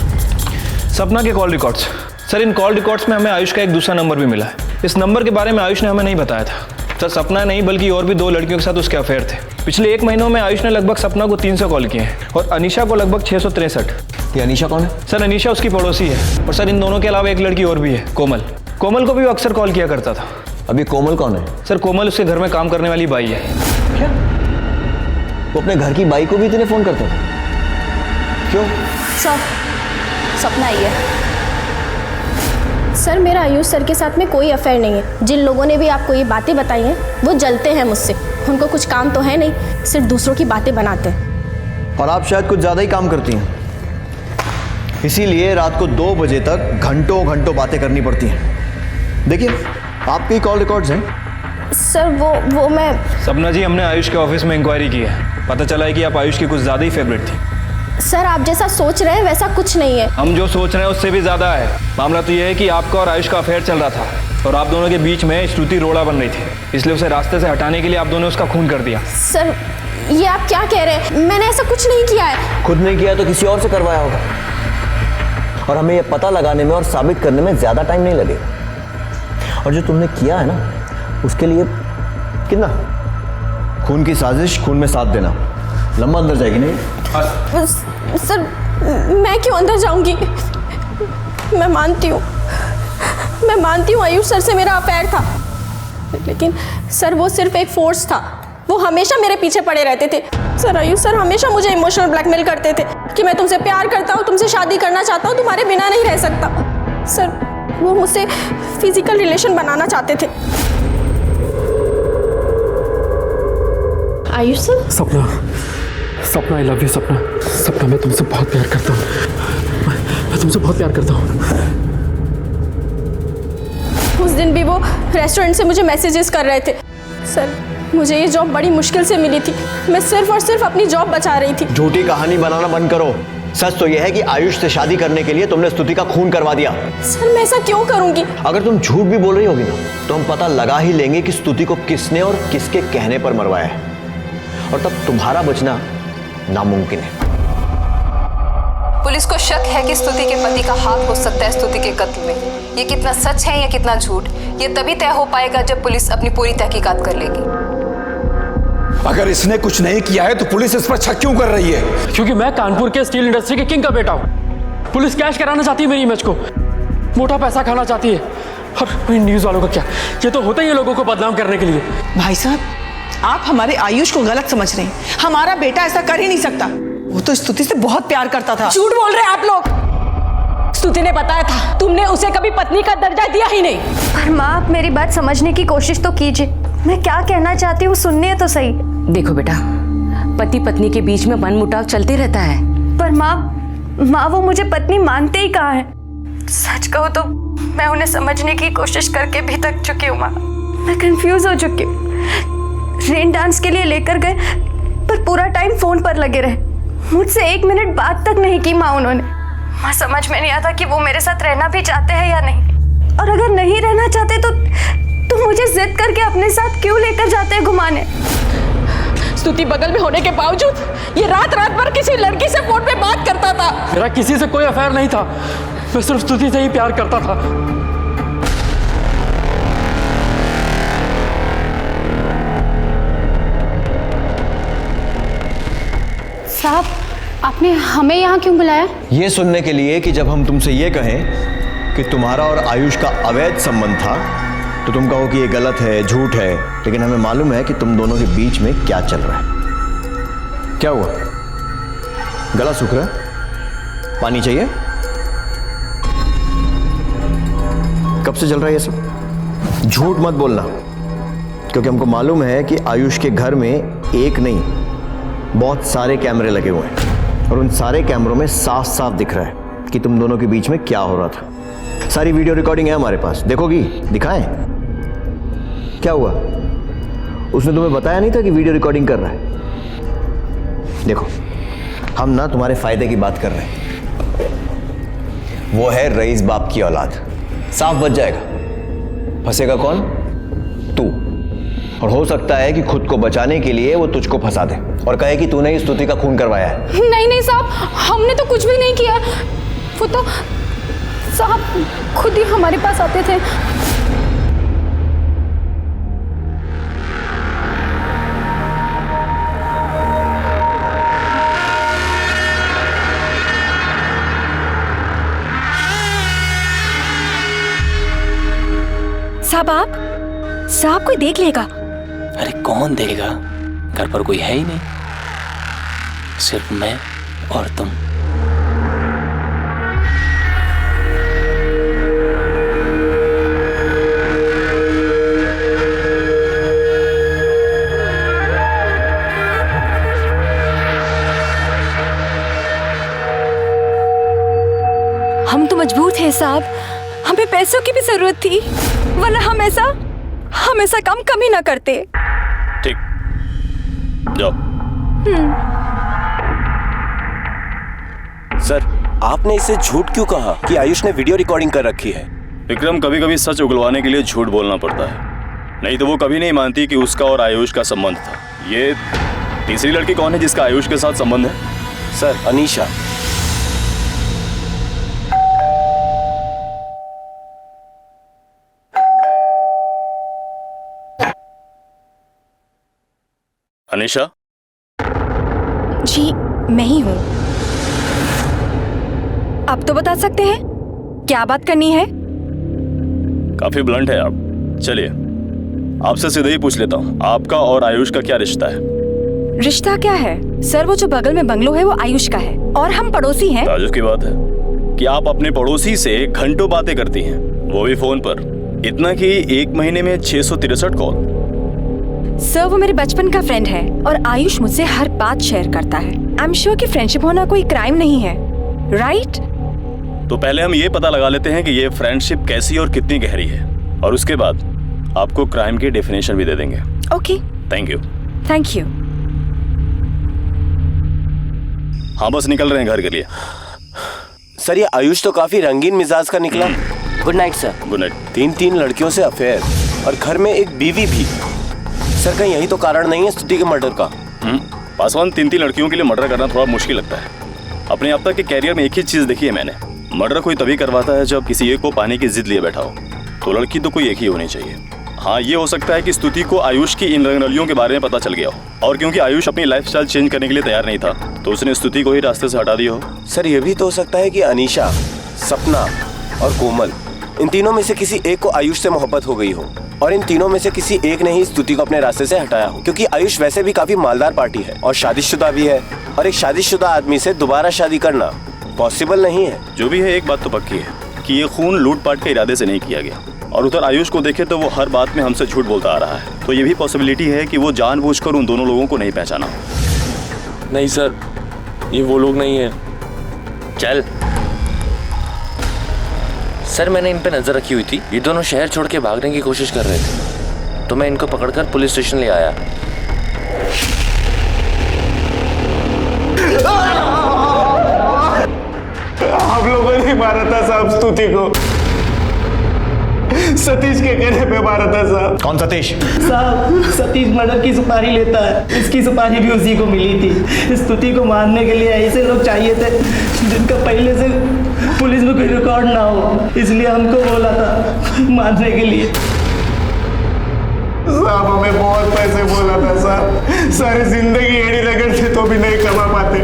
सपना के कॉल रिकॉर्ड्स। सर इन कॉल रिकॉर्ड्स में हमें आयुष का एक दूसरा नंबर भी मिला है। इस नंबर के बारे में आयुष ने हमें नहीं बताया था। सर सपना नहीं बल्कि और भी 2 लड़कियों के साथ उसके अफेयर थे। पिछले 1 महीनों में आयुष ने लगभग सपना को 300 कॉल किए हैं और अनीशा को लगभग 663। ये अनीशा कौन है? सर अनीशा उसकी पड़ोसी है। और सर इन दोनों के अलावा एक लड़की और भी है, कोमल। कोमल को भी वो अक्सर कॉल किया करता था। अभी कोमल कौन है? सर कोमल उसके घर में काम करने वाली बाई है। क्या? वो अपने घर की बाई को भी इतने फोन करता था? क्यों? सर सपना ही है। सर मेरा आयुष सर के साथ में कोई अफेयर नहीं है। जिन लोगों ने भी आपको ये बातें बताई हैं वो जलते हैं मुझसे। उनको कुछ काम तो है नहीं, सिर्फ दूसरों की बातें बनाते हैं। और आप शायद कुछ ज़्यादा ही काम करती हैं, इसीलिए रात को 2 बजे तक घंटों घंटों बातें करनी पड़ती हैं। देखिए आपके कॉल रिकॉर्ड्स हैं। सर वो मैं। सपना जी, हमने आयुष के ऑफिस में इंक्वायरी की है। पता चला है कि आप आयुष की कुछ ज़्यादा ही फेवरेट थी। सर आप जैसा सोच रहे हैं वैसा कुछ नहीं है। हम जो सोच रहे हैं उससे भी ज़्यादा है। मामला तो ये है कि आपका और आयुष का अफेयर चल रहा था और आप दोनों के बीच में स्तुति रोड़ा बन रही थी, इसलिए उसे रास्ते से हटाने के लिए आप दोनों ने उसका खून कर दिया। सर ये आप क्या कह रहे हैं? मैंने ऐसा कुछ नहीं किया है। खुद नहीं किया तो किसी और से करवाया होगा, और हमें यह पता लगाने में और साबित करने में ज़्यादा टाइम नहीं लगेगा। और जो तुमने किया है ना उसके लिए कितना? खून की साजिश, खून में साथ देना, लंबा अंदर जाएगी नहीं? सर मैं क्यों अंदर जाऊंगी? मैं मानती हूँ आयुष सर से मेरा अफेयर था, लेकिन सर वो सिर्फ एक फोर्स था। वो हमेशा मेरे पीछे पड़े रहते थे। सर आयुष सर हमेशा मुझे इमोशनल ब्लैकमेल करते थे कि मैं तुमसे प्यार करता हूँ, तुमसे शादी करना चाहता हूँ, तुम्हारे बिना नहीं रह सकता। सर वो मुझसे फिजिकल रिलेशन बनाना चाहते थे। आयुष सर? सपना, सपना आई लव यू सपना। सपना मैं तुमसे बहुत प्यार करता हूँ, मैं तुमसे बहुत प्यार करता हूँ। उस दिन भी वो रेस्टोरेंट से मुझे मैसेजेस कर रहे थे। सर मुझे ये जॉब बड़ी मुश्किल से मिली थी, मैं सिर्फ और सिर्फ अपनी जॉब बचा रही थी। झूठी कहानी बनाना बंद करो। सच तो यह है कि आयुष से शादी करने के लिए तुमने स्तुति का खून करवा दिया। सर मैं ऐसा क्यों करूंगी? अगर तुम झूठ भी बोल रही होगी ना तो हम पता लगा ही लेंगे कि स्तुति को किसने और किसके कहने पर मरवाया है, और तब तुम्हारा बचना नामुमकिन है। पुलिस को शक है कि स्तुति के पति का हाथ हो सकता है स्तुति के कत्ल में। ये कितना सच है या कितना झूठ, ये तभी तय हो पाएगा जब पुलिस अपनी पूरी तहकीकात कर लेगी। अगर इसने कुछ नहीं किया है तो पुलिस इस पर शक क्यों कर रही है? क्योंकि मैं कानपुर के स्टील इंडस्ट्री के किंग का बेटा हूँ। पुलिस कैश कराना चाहती है मेरी इमेज को, मोटा पैसा खाना चाहती है। और न्यूज वालों का क्या, ये तो होता ही है लोगों को बदनाम करने के लिए। भाई साहब, आप हमारे आयुष को गलत समझ रहे हैं। हमारा बेटा ऐसा कर ही नहीं सकता। वो तो स्तुति से बहुत प्यार करता था। झूठ बोल रहे हैं आप लोग। स्तुति ने बताया था, तुमने उसे कभी पत्नी का दर्जा दिया ही नहीं। पर माँ, आप मेरी बात समझने की कोशिश तो कीजिए। मैं क्या कहना चाहती हूँ सुनने तो सही। देखो बेटा, पति पत्नी के बीच में मनमुटाव चलते रहता है। पर माँ वो मुझे पत्नी मानते ही कहाँ है। सच कहूँ तो मैं उन्हें समझने की कोशिश करके भी थक चुकी हूँ माँ। मैं कंफ्यूज हो चुकी हूँ। रेन डांस के लिए लेकर गए पर पूरा टाइम फोन पर लगे रहे, मुझसे 1 मिनट बात तक नहीं की माँ उन्होंने। माँ समझ में नहीं आता कि वो मेरे साथ रहना भी चाहते हैं या नहीं, और अगर नहीं रहना चाहते तो मुझे जिद करके अपने साथ क्यों लेकर जाते हैं घुमाने। स्तुति बगल में होने के बावजूद ये रात रात भर किसी लड़की से फोन पे बात करता था। मेरा किसी से कोई अफेयर नहीं था, मैं सिर्फ स्तुति से ही प्यार करता था। साहब, आपने हमें यहाँ क्यों बुलाया? ये सुनने के लिए कि जब हम तुमसे ये कहें कि तुम्हारा और आयुष का अवैध संबंध था तो तुम कहो कि ये गलत है, झूठ है, लेकिन हमें मालूम है कि तुम दोनों के बीच में क्या चल रहा है। क्या हुआ? गला सूख रहा है? पानी चाहिए? कब से चल रहा है ये सब? झूठ मत बोलना, क्योंकि हमको मालूम है कि आयुष के घर में एक नहीं बहुत सारे कैमरे लगे हुए हैं, और उन सारे कैमरों में साफ साफ दिख रहा है कि तुम दोनों के बीच में क्या हो रहा था। सारी वीडियो रिकॉर्डिंग है हमारे पास, देखोगी? दिखाएं? क्या हुआ? उसने तुम्हें बताया नहीं था कि वीडियो रिकॉर्डिंग कर रहा है? देखो, हम ना तुम्हारे फायदे की बात कर रहे हैं। वो है रईस बाप की औलाद, साफ बच जाएगा। फंसेगा कौन? तू। और हो सकता है कि खुद को बचाने के लिए वो तुझको फंसा दे और कहे कि तूने इस स्तुति का खून करवाया है। नहीं साहब, हमने तो कुछ भी नहीं किया। वो तो साहब खुद ही हमारे पास आते थे। साहब कोई देख लेगा? अरे कौन देखेगा, घर पर कोई है ही नहीं, सिर्फ मैं और तुम। हम तो मजबूर थे साहब, हमें पैसों की भी जरूरत थी, वरना हम ऐसा काम कभी ना करते। ठीक, जाओ। सर, आपने इसे झूठ क्यों कहा कि आयुष ने वीडियो रिकॉर्डिंग कर रखी है? विक्रम, कभी कभी सच उगलवाने के लिए झूठ बोलना पड़ता है, नहीं तो वो कभी नहीं मानती कि उसका और आयुष का संबंध था। ये तीसरी लड़की कौन है जिसका आयुष के साथ संबंध है? सर, अनीशा। अनीशा? जी मैं ही हूँ। आप तो बता सकते हैं क्या बात करनी है? काफी ब्लंट है आप। चलिए, आपसे सीधे ही पूछ लेता हूँ, आपका और आयुष का क्या रिश्ता है? रिश्ता क्या है सर? वो जो बगल में बंगलो है वो आयुष का है और हम पड़ोसी हैं। ताजुब की बात है कि आप अपने पड़ोसी से घंटों बातें करती हैं, वो भी फोन पर। इतना कि एक महीने में 663 कॉल। सर वो मेरे बचपन का फ्रेंड है और आयुष मुझसे हर बात शेयर करता है। आई एम श्योर कि फ्रेंडशिप होना कोई क्राइम नहीं है, राइट? तो पहले हम ये पता लगा लेते हैं कि ये फ्रेंडशिप कैसी और कितनी गहरी है, और उसके बाद आपको क्राइम की डेफिनेशन भी दे देंगे। Okay, thank you. Thank you. हाँ बस निकल रहे हैं घर के लिए। सर ये आयुष तो काफी रंगीन मिजाज का निकला। Good night sir. Good night. 3 लड़कियों से अफेयर और घर में एक बीवी भी। सर कहीं यही तो कारण नहीं है स्तुति के मर्डर का? पासवान, 3 लड़कियों के लिए मर्डर करना थोड़ा मुश्किल लगता है। अपने अब तक के कैरियर में एक ही चीज देखी है मैंने, मर्डर कोई तभी करवाता है जब किसी एक को पाने की जिद लिए बैठा हो। तो लड़की तो कोई एक ही होनी चाहिए। हाँ, ये हो सकता है कि स्तुति को आयुष की इन रंगरलियों के बारे में पता चल गया हो, और क्योंकि आयुष अपनी लाइफस्टाइल चेंज करने के लिए तैयार नहीं था तो उसने स्तुति को ही रास्ते से हटा दिया हो। सर ये भी तो हो सकता है कि अनीशा, सपना और कोमल, इन तीनों में से किसी एक को आयुष से मोहब्बत हो गई हो, और इन तीनों में से किसी एक ने ही स्तुति को अपने रास्ते से हटाया हो। क्योंकि आयुष वैसे भी काफी मालदार पार्टी है और शादीशुदा भी है, और एक शादीशुदा आदमी से दोबारा शादी करना पॉसिबल नहीं है। जो भी है, एक बात तो पक्की है कि ये खून लूटपाट के इरादे से नहीं किया गया, और उधर आयुष को देखे तो वो हर बात में हमसे झूठ बोलता आ रहा है। तो ये भी पॉसिबिलिटी है कि वो जानबूझकर उन दोनों लोगों को नहीं पहचाना। नहीं सर, ये वो लोग नहीं है। चल सर, मैंने इन पे नजर रखी हुई थी। ये दोनों शहर छोड़ के भागने की कोशिश कर रहे थे, तो मैं इनको पकड़कर पुलिस स्टेशन ले आया। आप लोगों ने मारा था साहब स्तुति को, सतीश के कहने पे मारा था साहब। कौन सतीश? साहब सतीश मर्डर की सुपारी लेता है, इसकी सुपारी भी उसी को मिली थी। स्तुति को मारने के लिए ऐसे लोग चाहिए थे जिनका पहले से पुलिस में कोई रिकॉर्ड ना हो, इसलिए हमको बोला था मारने के लिए। साहब हमें बहुत पैसे बोला था साहब, सारी जिंदगी एड़ी रगड़ते तो भी नहीं कमा पाते।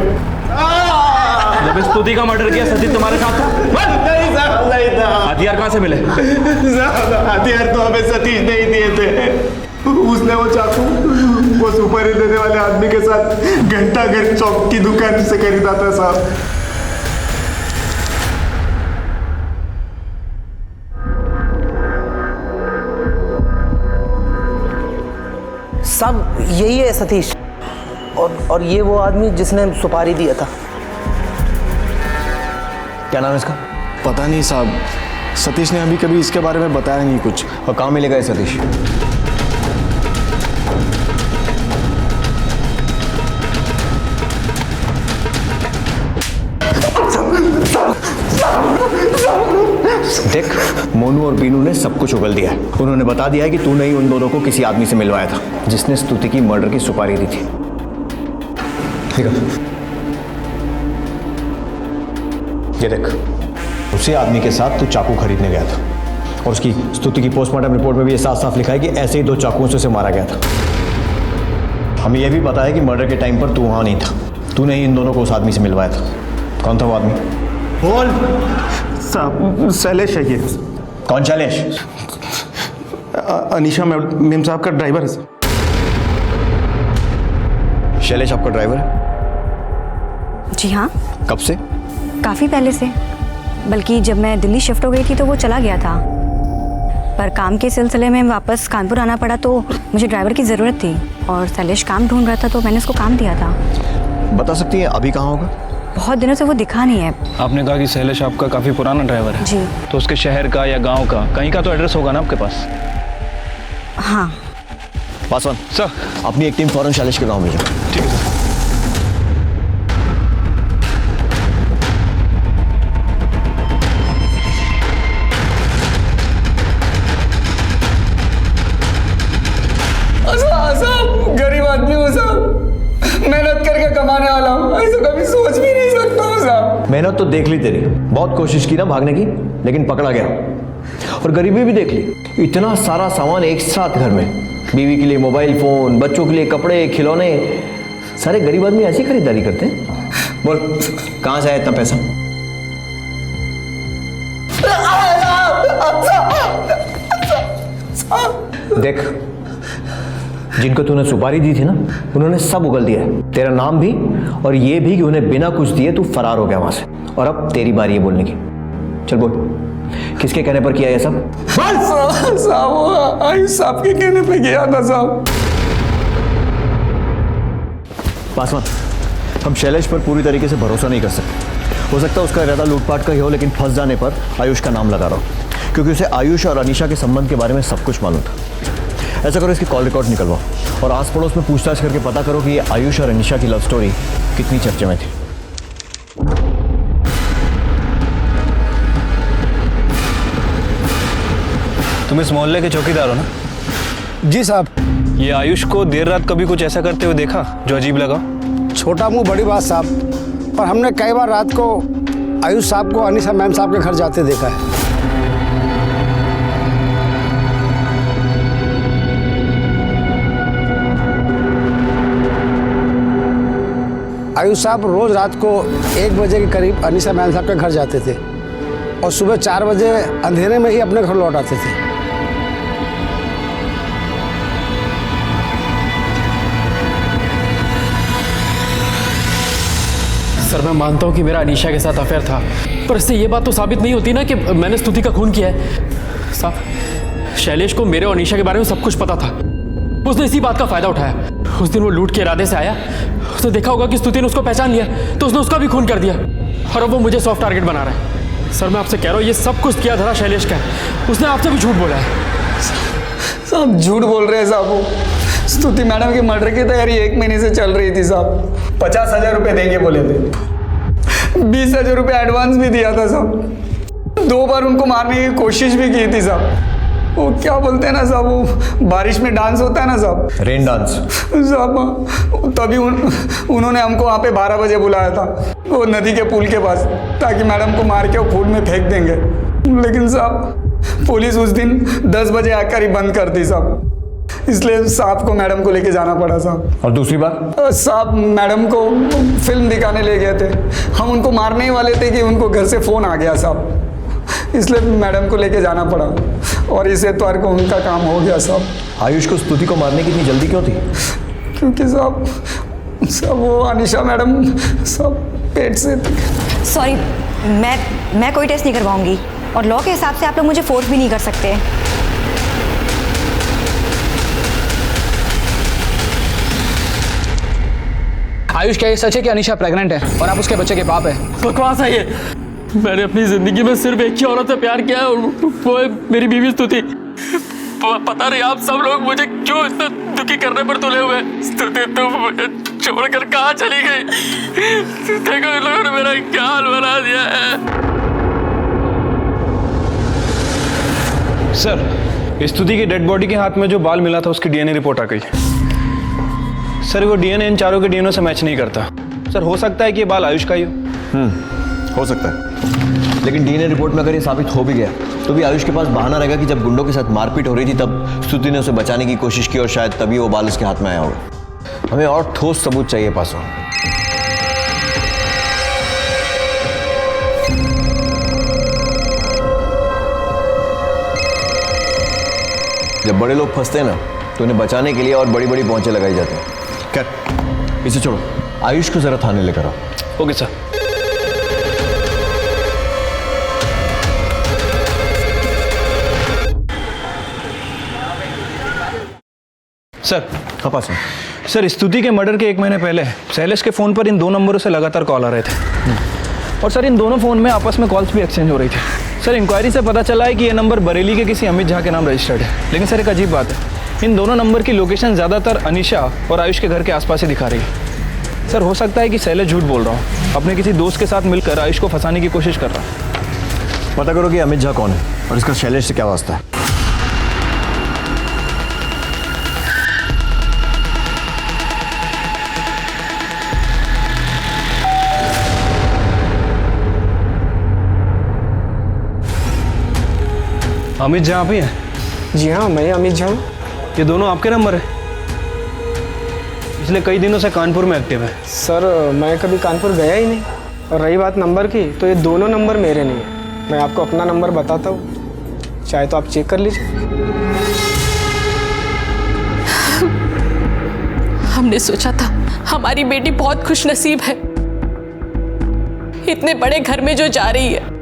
जब स्तुति का मर्डर किया सतीश तुम्हारे साथ था? नहीं साहब, नहीं था। हथियार कहाँ से मिले? साहब हथियार तो हमें सतीश नहीं दिए थे, उसने वो चाकू वो सुपारी देने वाले आदमी के साथ घंटा घर चौक की दुकान से खरीदा था साहब। साहब यही है सतीश, और ये वो आदमी जिसने सुपारी दिया था। क्या नाम है इसका? पता नहीं साहब, सतीश ने अभी कभी इसके बारे में बताया नहीं कुछ। और कहाँ मिलेगा ये सतीश? देख, मोनू और बीनू ने सब कुछ उगल दिया है। उन्होंने बता दिया है कि तूने ही उन दोनों को किसी आदमी से मिलवाया था जिसने स्तुति की मर्डर की सुपारी दी थी। ठीक है, ये देख, उसी आदमी के साथ तू चाकू खरीदने गया था, और उसकी स्तुति की पोस्टमार्टम रिपोर्ट में भी ये साफ साफ लिखा है कि ऐसे ही 2 चाकुओं से उसे मारा गया था। हमें यह भी पता है कि मर्डर के टाइम पर तू वहां नहीं था, तूने ही इन दोनों को उस आदमी से मिलवाया था। कौन था वो आदमी? बोल साहब। शैलेश है ये। कौन शैलेश? अनीशा मेम साहब का ड्राइवर है सर। शैलेश आपका ड्राइवर है? जी हाँ। कब से? काफ़ी पहले से, बल्कि जब मैं दिल्ली शिफ्ट हो गई थी तो वो चला गया था, पर काम के सिलसिले में वापस कानपुर आना पड़ा तो मुझे ड्राइवर की ज़रूरत थी, और शैलेश काम ढूंढ रहा था तो मैंने उसको काम दिया था। बता सकती हैं अभी कहाँ होगा? बहुत दिनों से वो दिखा नहीं है। आपने कहा कि शैलेश आपका काफ़ी पुराना ड्राइवर है। जी। तो उसके शहर का या गांव का कहीं का तो एड्रेस होगा ना आपके पास? हाँ। पासवान सर, अपनी एक टीम फौरन शैलेश के गांव में। ठीक है सर। गरीब आदमी हूँ साहब, मेहनत करके कमाने वाला हूँ, ऐसा कभी सोच भी नहीं सकता हूँ साहब। मेहनत तो देख ली तेरी, बहुत कोशिश की ना भागने की, लेकिन पकड़ा गया। और गरीबी भी देख ली, इतना सारा सामान एक साथ घर में, बीवी के लिए मोबाइल फोन, बच्चों के लिए कपड़े खिलौने, सारे गरीब आदमी ऐसी खरीदारी करते हैं। बोल कहाँ से आया इतना पैसा? देख, जिनको तूने सुपारी दी थी ना, उन्होंने सब उगल दिया है, तेरा नाम भी और ये भी कि उन्हें बिना कुछ दिए तू फरार हो गया वहां से। और अब तेरी बारी है बोलने की। चल बोल, किसके कहने पर किया ये सब? साहब आयुष साहब के कहने पे गया था साहब। पासवान, हम शैलेश पर पूरी तरीके से भरोसा नहीं कर सकते। हो सकता है उसका इरादा लूटपाट का ही हो, लेकिन फंस जाने पर आयुष का नाम लगा रहा हो, क्योंकि उसे आयुष और अनीशा के संबंध के बारे में सब कुछ मालूम था। ऐसा करो, इसकी कॉल रिकॉर्ड निकलवाओ और आस पड़ोस में पूछताछ करके पता करो कि ये आयुष और अनीशा की लव स्टोरी कितनी चर्चे में थी। तुम इस मोहल्ले के चौकीदार हो ना? जी साहब। ये आयुष को देर रात कभी कुछ ऐसा करते हुए देखा जो अजीब लगा? छोटा मुंह बड़ी बात साहब, पर हमने कई बार रात को आयुष साहब को अनीशा मैम साहब के घर जाते देखा है। आयुष साहब रोज रात को 1 बजे के करीब अनीशा मैम साहब के घर जाते थे और सुबह 4 बजे अंधेरे में ही अपने घर लौट आते थे। सर मैं मानता हूँ कि मेरा अनीशा के साथ अफेयर था, पर इससे ये बात तो साबित नहीं होती ना कि मैंने स्तुति का खून किया है। साहब शैलेश को मेरे और अनीशा के बारे में सब कुछ पता था, उसने इसी बात का फायदा उठाया। उस दिन वो लूट के इरादे से आया, उसने देखा होगा कि स्तुति ने उसको पहचान लिया, तो उसने उसका भी खून कर दिया और अब वो मुझे सॉफ्ट टारगेट बना रहा है। सर मैं आपसे कह रहा हूँ ये सब कुछ किया धरा शैलेश का है, उसने आपसे भी झूठ बोला है। साहब झूठ बोल रहे हैं साहब। वो स्तुति मैडम की मर्डर की तैयारी 1 महीने से चल रही थी साहब। 50,000 रुपये देंगे बोले थे, 20,000 रुपये एडवांस भी दिया था साहब। 2 बार उनको मारने की कोशिश भी की थी साहब। वो क्या बोलते हैं ना साहब, वो बारिश में डांस होता है ना साहब, रेन डांस साहब, तभी उन्होंने हमको वहाँ पे 12 बजे बुलाया था वो नदी के पुल के पास, ताकि मैडम को मार के वो पुल में फेंक देंगे। लेकिन साहब पुलिस उस दिन 10 बजे आकर ही बंद कर दी साहब, इसलिए साहब को मैडम को लेके जाना पड़ा साहब। और दूसरी बात, साहब मैडम को फिल्म दिखाने ले गए थे, हम उनको मारने ही वाले थे कि उनको घर से फ़ोन आ गया साहब, इसलिए मैडम को लेके जाना पड़ा और इस एतवार को उनका काम हो गया साहब। आयुष को स्तुति को मारने की इतनी जल्दी क्यों थी? क्योंकि साहब वो अनीशा मैडम सब पेट से थी। सॉरी, मैं कोई टेस्ट नहीं करवाऊंगी और लॉ के हिसाब से आप लोग मुझे फोर्स भी नहीं कर सकते। आयुष क्या ये सच है कि अनीशा प्रेग्नेंट है और आप उसके बच्चे के बाप है? बकवास है ये। मैंने अपनी जिंदगी में सिर्फ एक ही औरत से प्यार किया है और वो है मेरी बीवी स्तुति। पता नहीं आप सब लोग मुझे क्यों इतना दुखी करने पर तुले हुए। स्तुति तुम मुझे छोड़कर कहाँ चली गई? देखो इन लोगों ने मेरा क्या हाल बना दिया है। सर स्तुति की डेड बॉडी के हाथ में जो बाल मिला था उसकी डीएनए रिपोर्ट आ गई। सर वो डीएनए इन चारों के डीएनए से मैच नहीं करता। सर हो सकता है कि ये बाल आयुष का ही हो सकता है, लेकिन डीएनए रिपोर्ट में अगर ये साबित हो भी गया तो भी आयुष के पास बहाना रहेगा कि जब गुंडों के साथ मारपीट हो रही थी तब स्तुति ने उसे बचाने की कोशिश की और शायद तभी वो बाल उसके हाथ में आया होगा। हमें और ठोस सबूत चाहिए पासवान। जब बड़े लोग फंसते हैं ना तो उन्हें बचाने के लिए और बड़ी बड़ी पहुंचे लगाई जाती हैं। क्या इसे छोड़ो, आयुष को जरा थाने लेकर आओ। Okay sir. सर हाँ पास सर स्तुति के मर्डर के 1 महीने पहले शैलेश के फ़ोन पर इन 2 नंबरों से लगातार कॉल आ रहे थे और सर इन दोनों फ़ोन में आपस में कॉल्स भी एक्सचेंज हो रही थी। सर इंक्वायरी से पता चला है कि ये नंबर बरेली के किसी अमित झा के नाम रजिस्टर्ड है। लेकिन सर एक अजीब बात है, इन दोनों नंबर की लोकेशन ज़्यादातर अनीशा और आयुष के घर के आसपास ही दिखा रही है। सर हो सकता है कि शैलेश झूठ बोल रहा हूँ, अपने किसी दोस्त के साथ मिलकर आयुष को फंसाने की कोशिश कर रहा है। पता करो कि अमित झा कौन है और इसका शैलेश से क्या वास्ता है। अमित झा आप ही हैं? जी हाँ, मैं अमित झा हूँ। ये दोनों आपके नंबर है? पिछले कई दिनों से कानपुर में एक्टिव है। सर मैं कभी कानपुर गया ही नहीं, और रही बात नंबर की तो ये दोनों नंबर मेरे नहीं है। मैं आपको अपना नंबर बताता हूँ, चाहे तो आप चेक कर लीजिए। हमने सोचा था हमारी बेटी बहुत खुशनसीब है, इतने बड़े घर में जो जा रही है,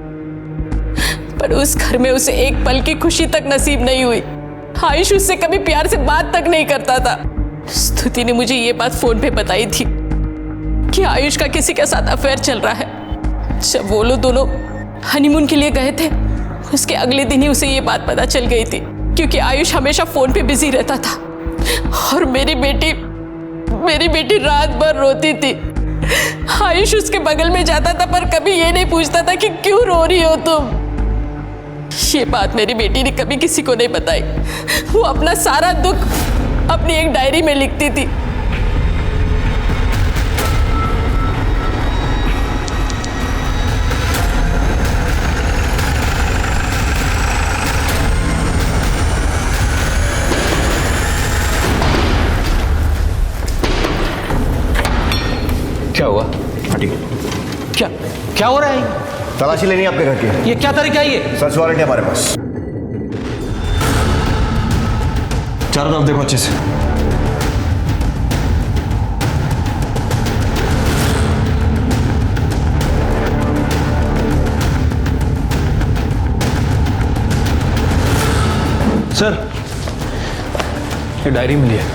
पर उस घर में उसे एक पल की खुशी तक नसीब नहीं हुई। आयुष उससे कभी प्यार से बात तक नहीं करता था। स्तुति ने मुझे ये बात फोन पे बताई थी कि आयुष का किसी के साथ अफेयर चल रहा है। जब वो लोग दोनों हनीमून के लिए गए थे, उसके अगले दिन ही उसे ये बात पता चल गई थी, क्योंकि आयुष हमेशा फोन पे बिजी रहता था और मेरी बेटी रात भर रोती थी। आयुष उसके बगल में जाता था पर कभी ये नहीं पूछता था कि क्यों रो रही हो तुम। ये बात मेरी बेटी ने कभी किसी को नहीं बताई। वो अपना सारा दुख अपनी एक डायरी में लिखती थी। क्या हुआ? हटिए। क्या हो रहा है? तलाशी लेनी है आपके घर की। ये क्या तरीका है ये? सर्च वारंट है हमारे पास। चारों तरफ देखो अच्छे से। सर, ये डायरी मिली है।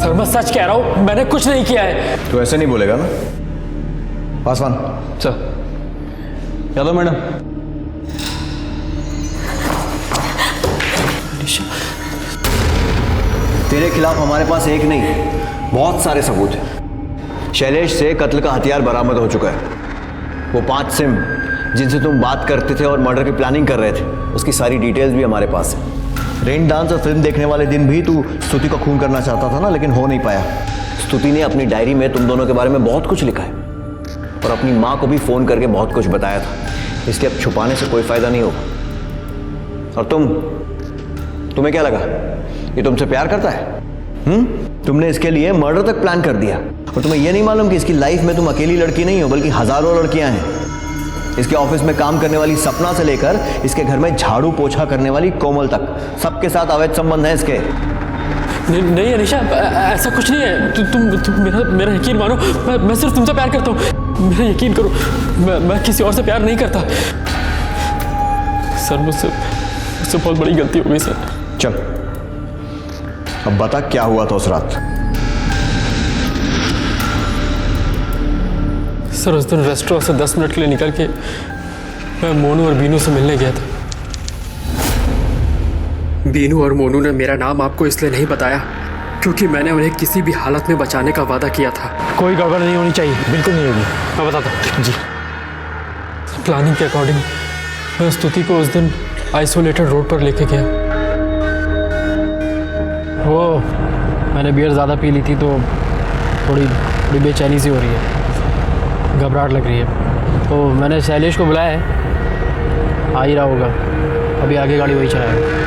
सर मैं सच कह रहा हूं, मैंने कुछ नहीं किया है। तो ऐसे नहीं बोलेगा ना? पासवान। सर। यादव मैडम। तेरे खिलाफ हमारे पास एक नहीं बहुत सारे सबूत हैं। शैलेश से कत्ल का हथियार बरामद हो चुका है। वो 5 सिम जिनसे तुम बात करते थे और मर्डर की प्लानिंग कर रहे थे, उसकी सारी डिटेल्स भी हमारे पास है। रेन डांस और फिल्म देखने वाले दिन भी तू स्तुति को खून करना चाहता था ना, लेकिन हो नहीं पाया। स्तुति ने अपनी डायरी में तुम दोनों के बारे में बहुत कुछ लिखा है और अपनी माँ को भी फोन करके बहुत कुछ बताया था, इसलिए अब छुपाने से कोई फायदा नहीं होगा। और तुम्हें क्या लगा ये तुमसे प्यार करता है? तुमने इसके लिए मर्डर तक प्लान कर दिया और तुम्हें यह नहीं मालूम कि इसकी लाइफ में तुम अकेली लड़की नहीं हो बल्कि हजारों लड़कियां हैं। इसके ऑफिस में काम करने वाली सपना से लेकर इसके घर में झाड़ू पोछा करने वाली कोमल तक, सबके साथ अवैध संबंध है इसके। नहीं अनीशा, ऐसा कुछ नहीं है। तुम मेरा यकीन मानो। मैं सिर्फ तुमसे प्यार करता हूँ, मेरा यकीन करो। मैं किसी और से प्यार नहीं करता। सर मुझसे बहुत बड़ी गलती हो गई सर। चल अब बता क्या हुआ था उस रात? सर उस दिन रेस्टोरेंट से 10 मिनट के लिए निकल के मैं मोनू और बीनू से मिलने गया था। बीनू और मोनू ने मेरा नाम आपको इसलिए नहीं बताया क्योंकि मैंने उन्हें किसी भी हालत में बचाने का वादा किया था। कोई गड़बड़ नहीं होनी चाहिए। बिल्कुल नहीं होगी। मैं बताता हूँ जी। प्लानिंग के अकॉर्डिंग मैं स्तुति को उस दिन आइसोलेटेड रोड पर लेके गया। वो मैंने बियर ज़्यादा पी ली थी तो थोड़ी बेचैनी सी हो रही है, घबराहट लग रही है। तो मैंने शैलेश को बुलाया है, आ ही रहा होगा। अभी आगे गाड़ी वही चलाएगा।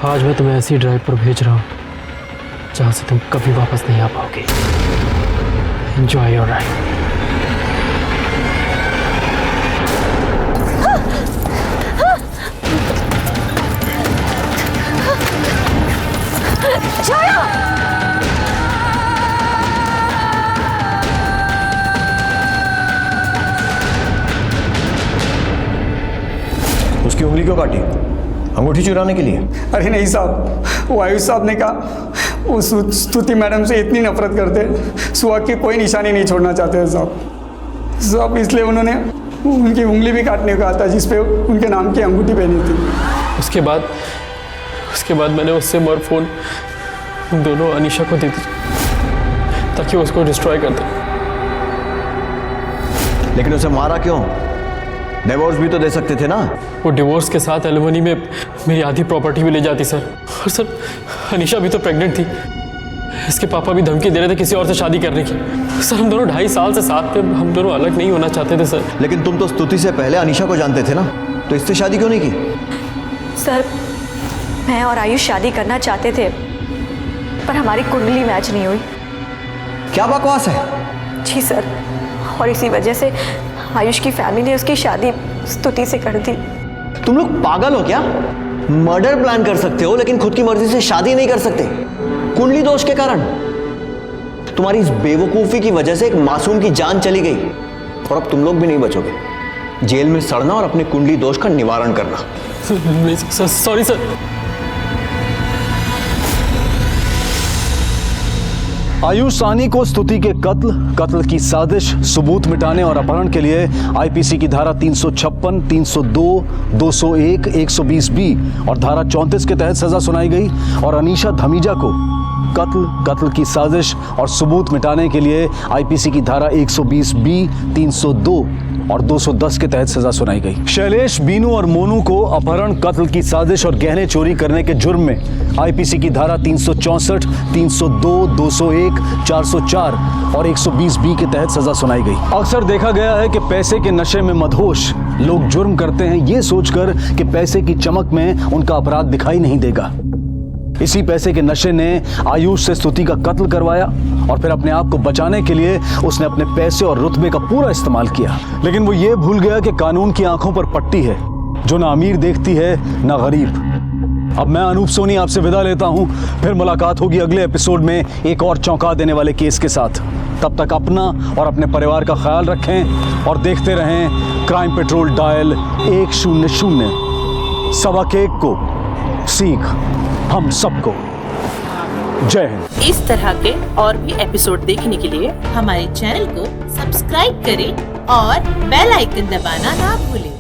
आज मैं तुम्हें ऐसी ड्राइव पर भेज रहा हूँ जहाँ से तुम कभी वापस नहीं आ पाओगे। Enjoy your ride. उसकी उंगली क्यों काटी? अंगूठी चुराने के लिए? अरे नहीं साहब, वो आयुष साहब ने कहा वो स्तुति मैडम से इतनी नफरत करते, सुहाग की कोई निशानी नहीं छोड़ना चाहते थे साहब, इसलिए उन्होंने उनकी उंगली भी काटने को कहा था जिस पे उनके नाम की अंगूठी पहनी थी। उसके बाद मैंने उससे और फोन दोनों अनीशा को दे दी ताकि उसको डिस्ट्रॉय कर दे। लेकिन उसे मारा क्यों? डिवोर्स भी तो दे सकते थे ना। वो डिवोर्स के साथ एलिमनी में मेरी आधी प्रॉपर्टी भी ले जाती सर। और सर अनीशा भी तो प्रेग्नेंट थी। इसके पापा भी धमकी दे रहे थे किसी और से शादी करने की। सर हम दोनों 2.5 साल से साथ थे, हम दोनों अलग नहीं होना चाहते थे सर। लेकिन तुम तो स्तुति से पहले अनीशा को जानते थे ना, तो इससे शादी क्यों नहीं की? सर मैं और आयुष शादी करना चाहते थे, पर हमारी कुंडली मैच नहीं हुई। क्या बकवास है? जी सर, और इसी वजह से आयुष की फैमिली ने उसकी शादी स्तुति से कर दी। तुम लोग पागल हो क्या? मर्डर प्लान कर सकते हो लेकिन खुद की मर्जी से शादी नहीं कर सकते, कुंडली दोष के कारण। तुम्हारी इस बेवकूफी की वजह से एक मासूम की जान चली गई और अब तुम लोग भी नहीं बचोगे। जेल में सड़ना और अपने कुंडली दोष का निवारण करना। Sorry sir. आयुष सानी को स्तुति के कत्ल की साजिश, सबूत मिटाने और अपहरण के लिए आईपीसी की धारा 356, 302, 201, 120B और धारा 34 के तहत सजा सुनाई गई और अनीशा धमीजा को कत्ल की साजिश और सबूत मिटाने के लिए आईपीसी की धारा 120B, 302 और 210 के तहत सजा सुनाई गई। शैलेश, बीनू और मोनू को अपहरण, कत्ल की साजिश और गहने चोरी करने के जुर्म में आईपीसी की धारा 364, 302, 201, 404 और 120B के तहत सजा सुनाई गई। अक्सर देखा गया है कि पैसे के नशे में मदहोश लोग जुर्म करते हैं ये सोचकर कि पैसे की चमक में उनका अपराध दिखाई नहीं देगा। इसी पैसे के नशे ने आयुष से स्तुति का कत्ल करवाया और फिर अपने आप को बचाने के लिए उसने अपने पैसे और रुतबे का पूरा इस्तेमाल किया। लेकिन वो ये भूल गया कि कानून की आंखों पर पट्टी है जो ना अमीर देखती है ना गरीब। अब मैं अनूप सोनी आपसे विदा लेता हूं, फिर मुलाकात होगी अगले एपिसोड में एक और चौंका देने वाले केस के साथ। तब तक अपना और अपने परिवार का ख्याल रखें और देखते रहें क्राइम पेट्रोल डायल 100। सबक एक को सीख हम सबको। जय हिंद। इस तरह के और भी एपिसोड देखने के लिए हमारे चैनल को सब्सक्राइब करें और बेल आइकन दबाना ना भूलें।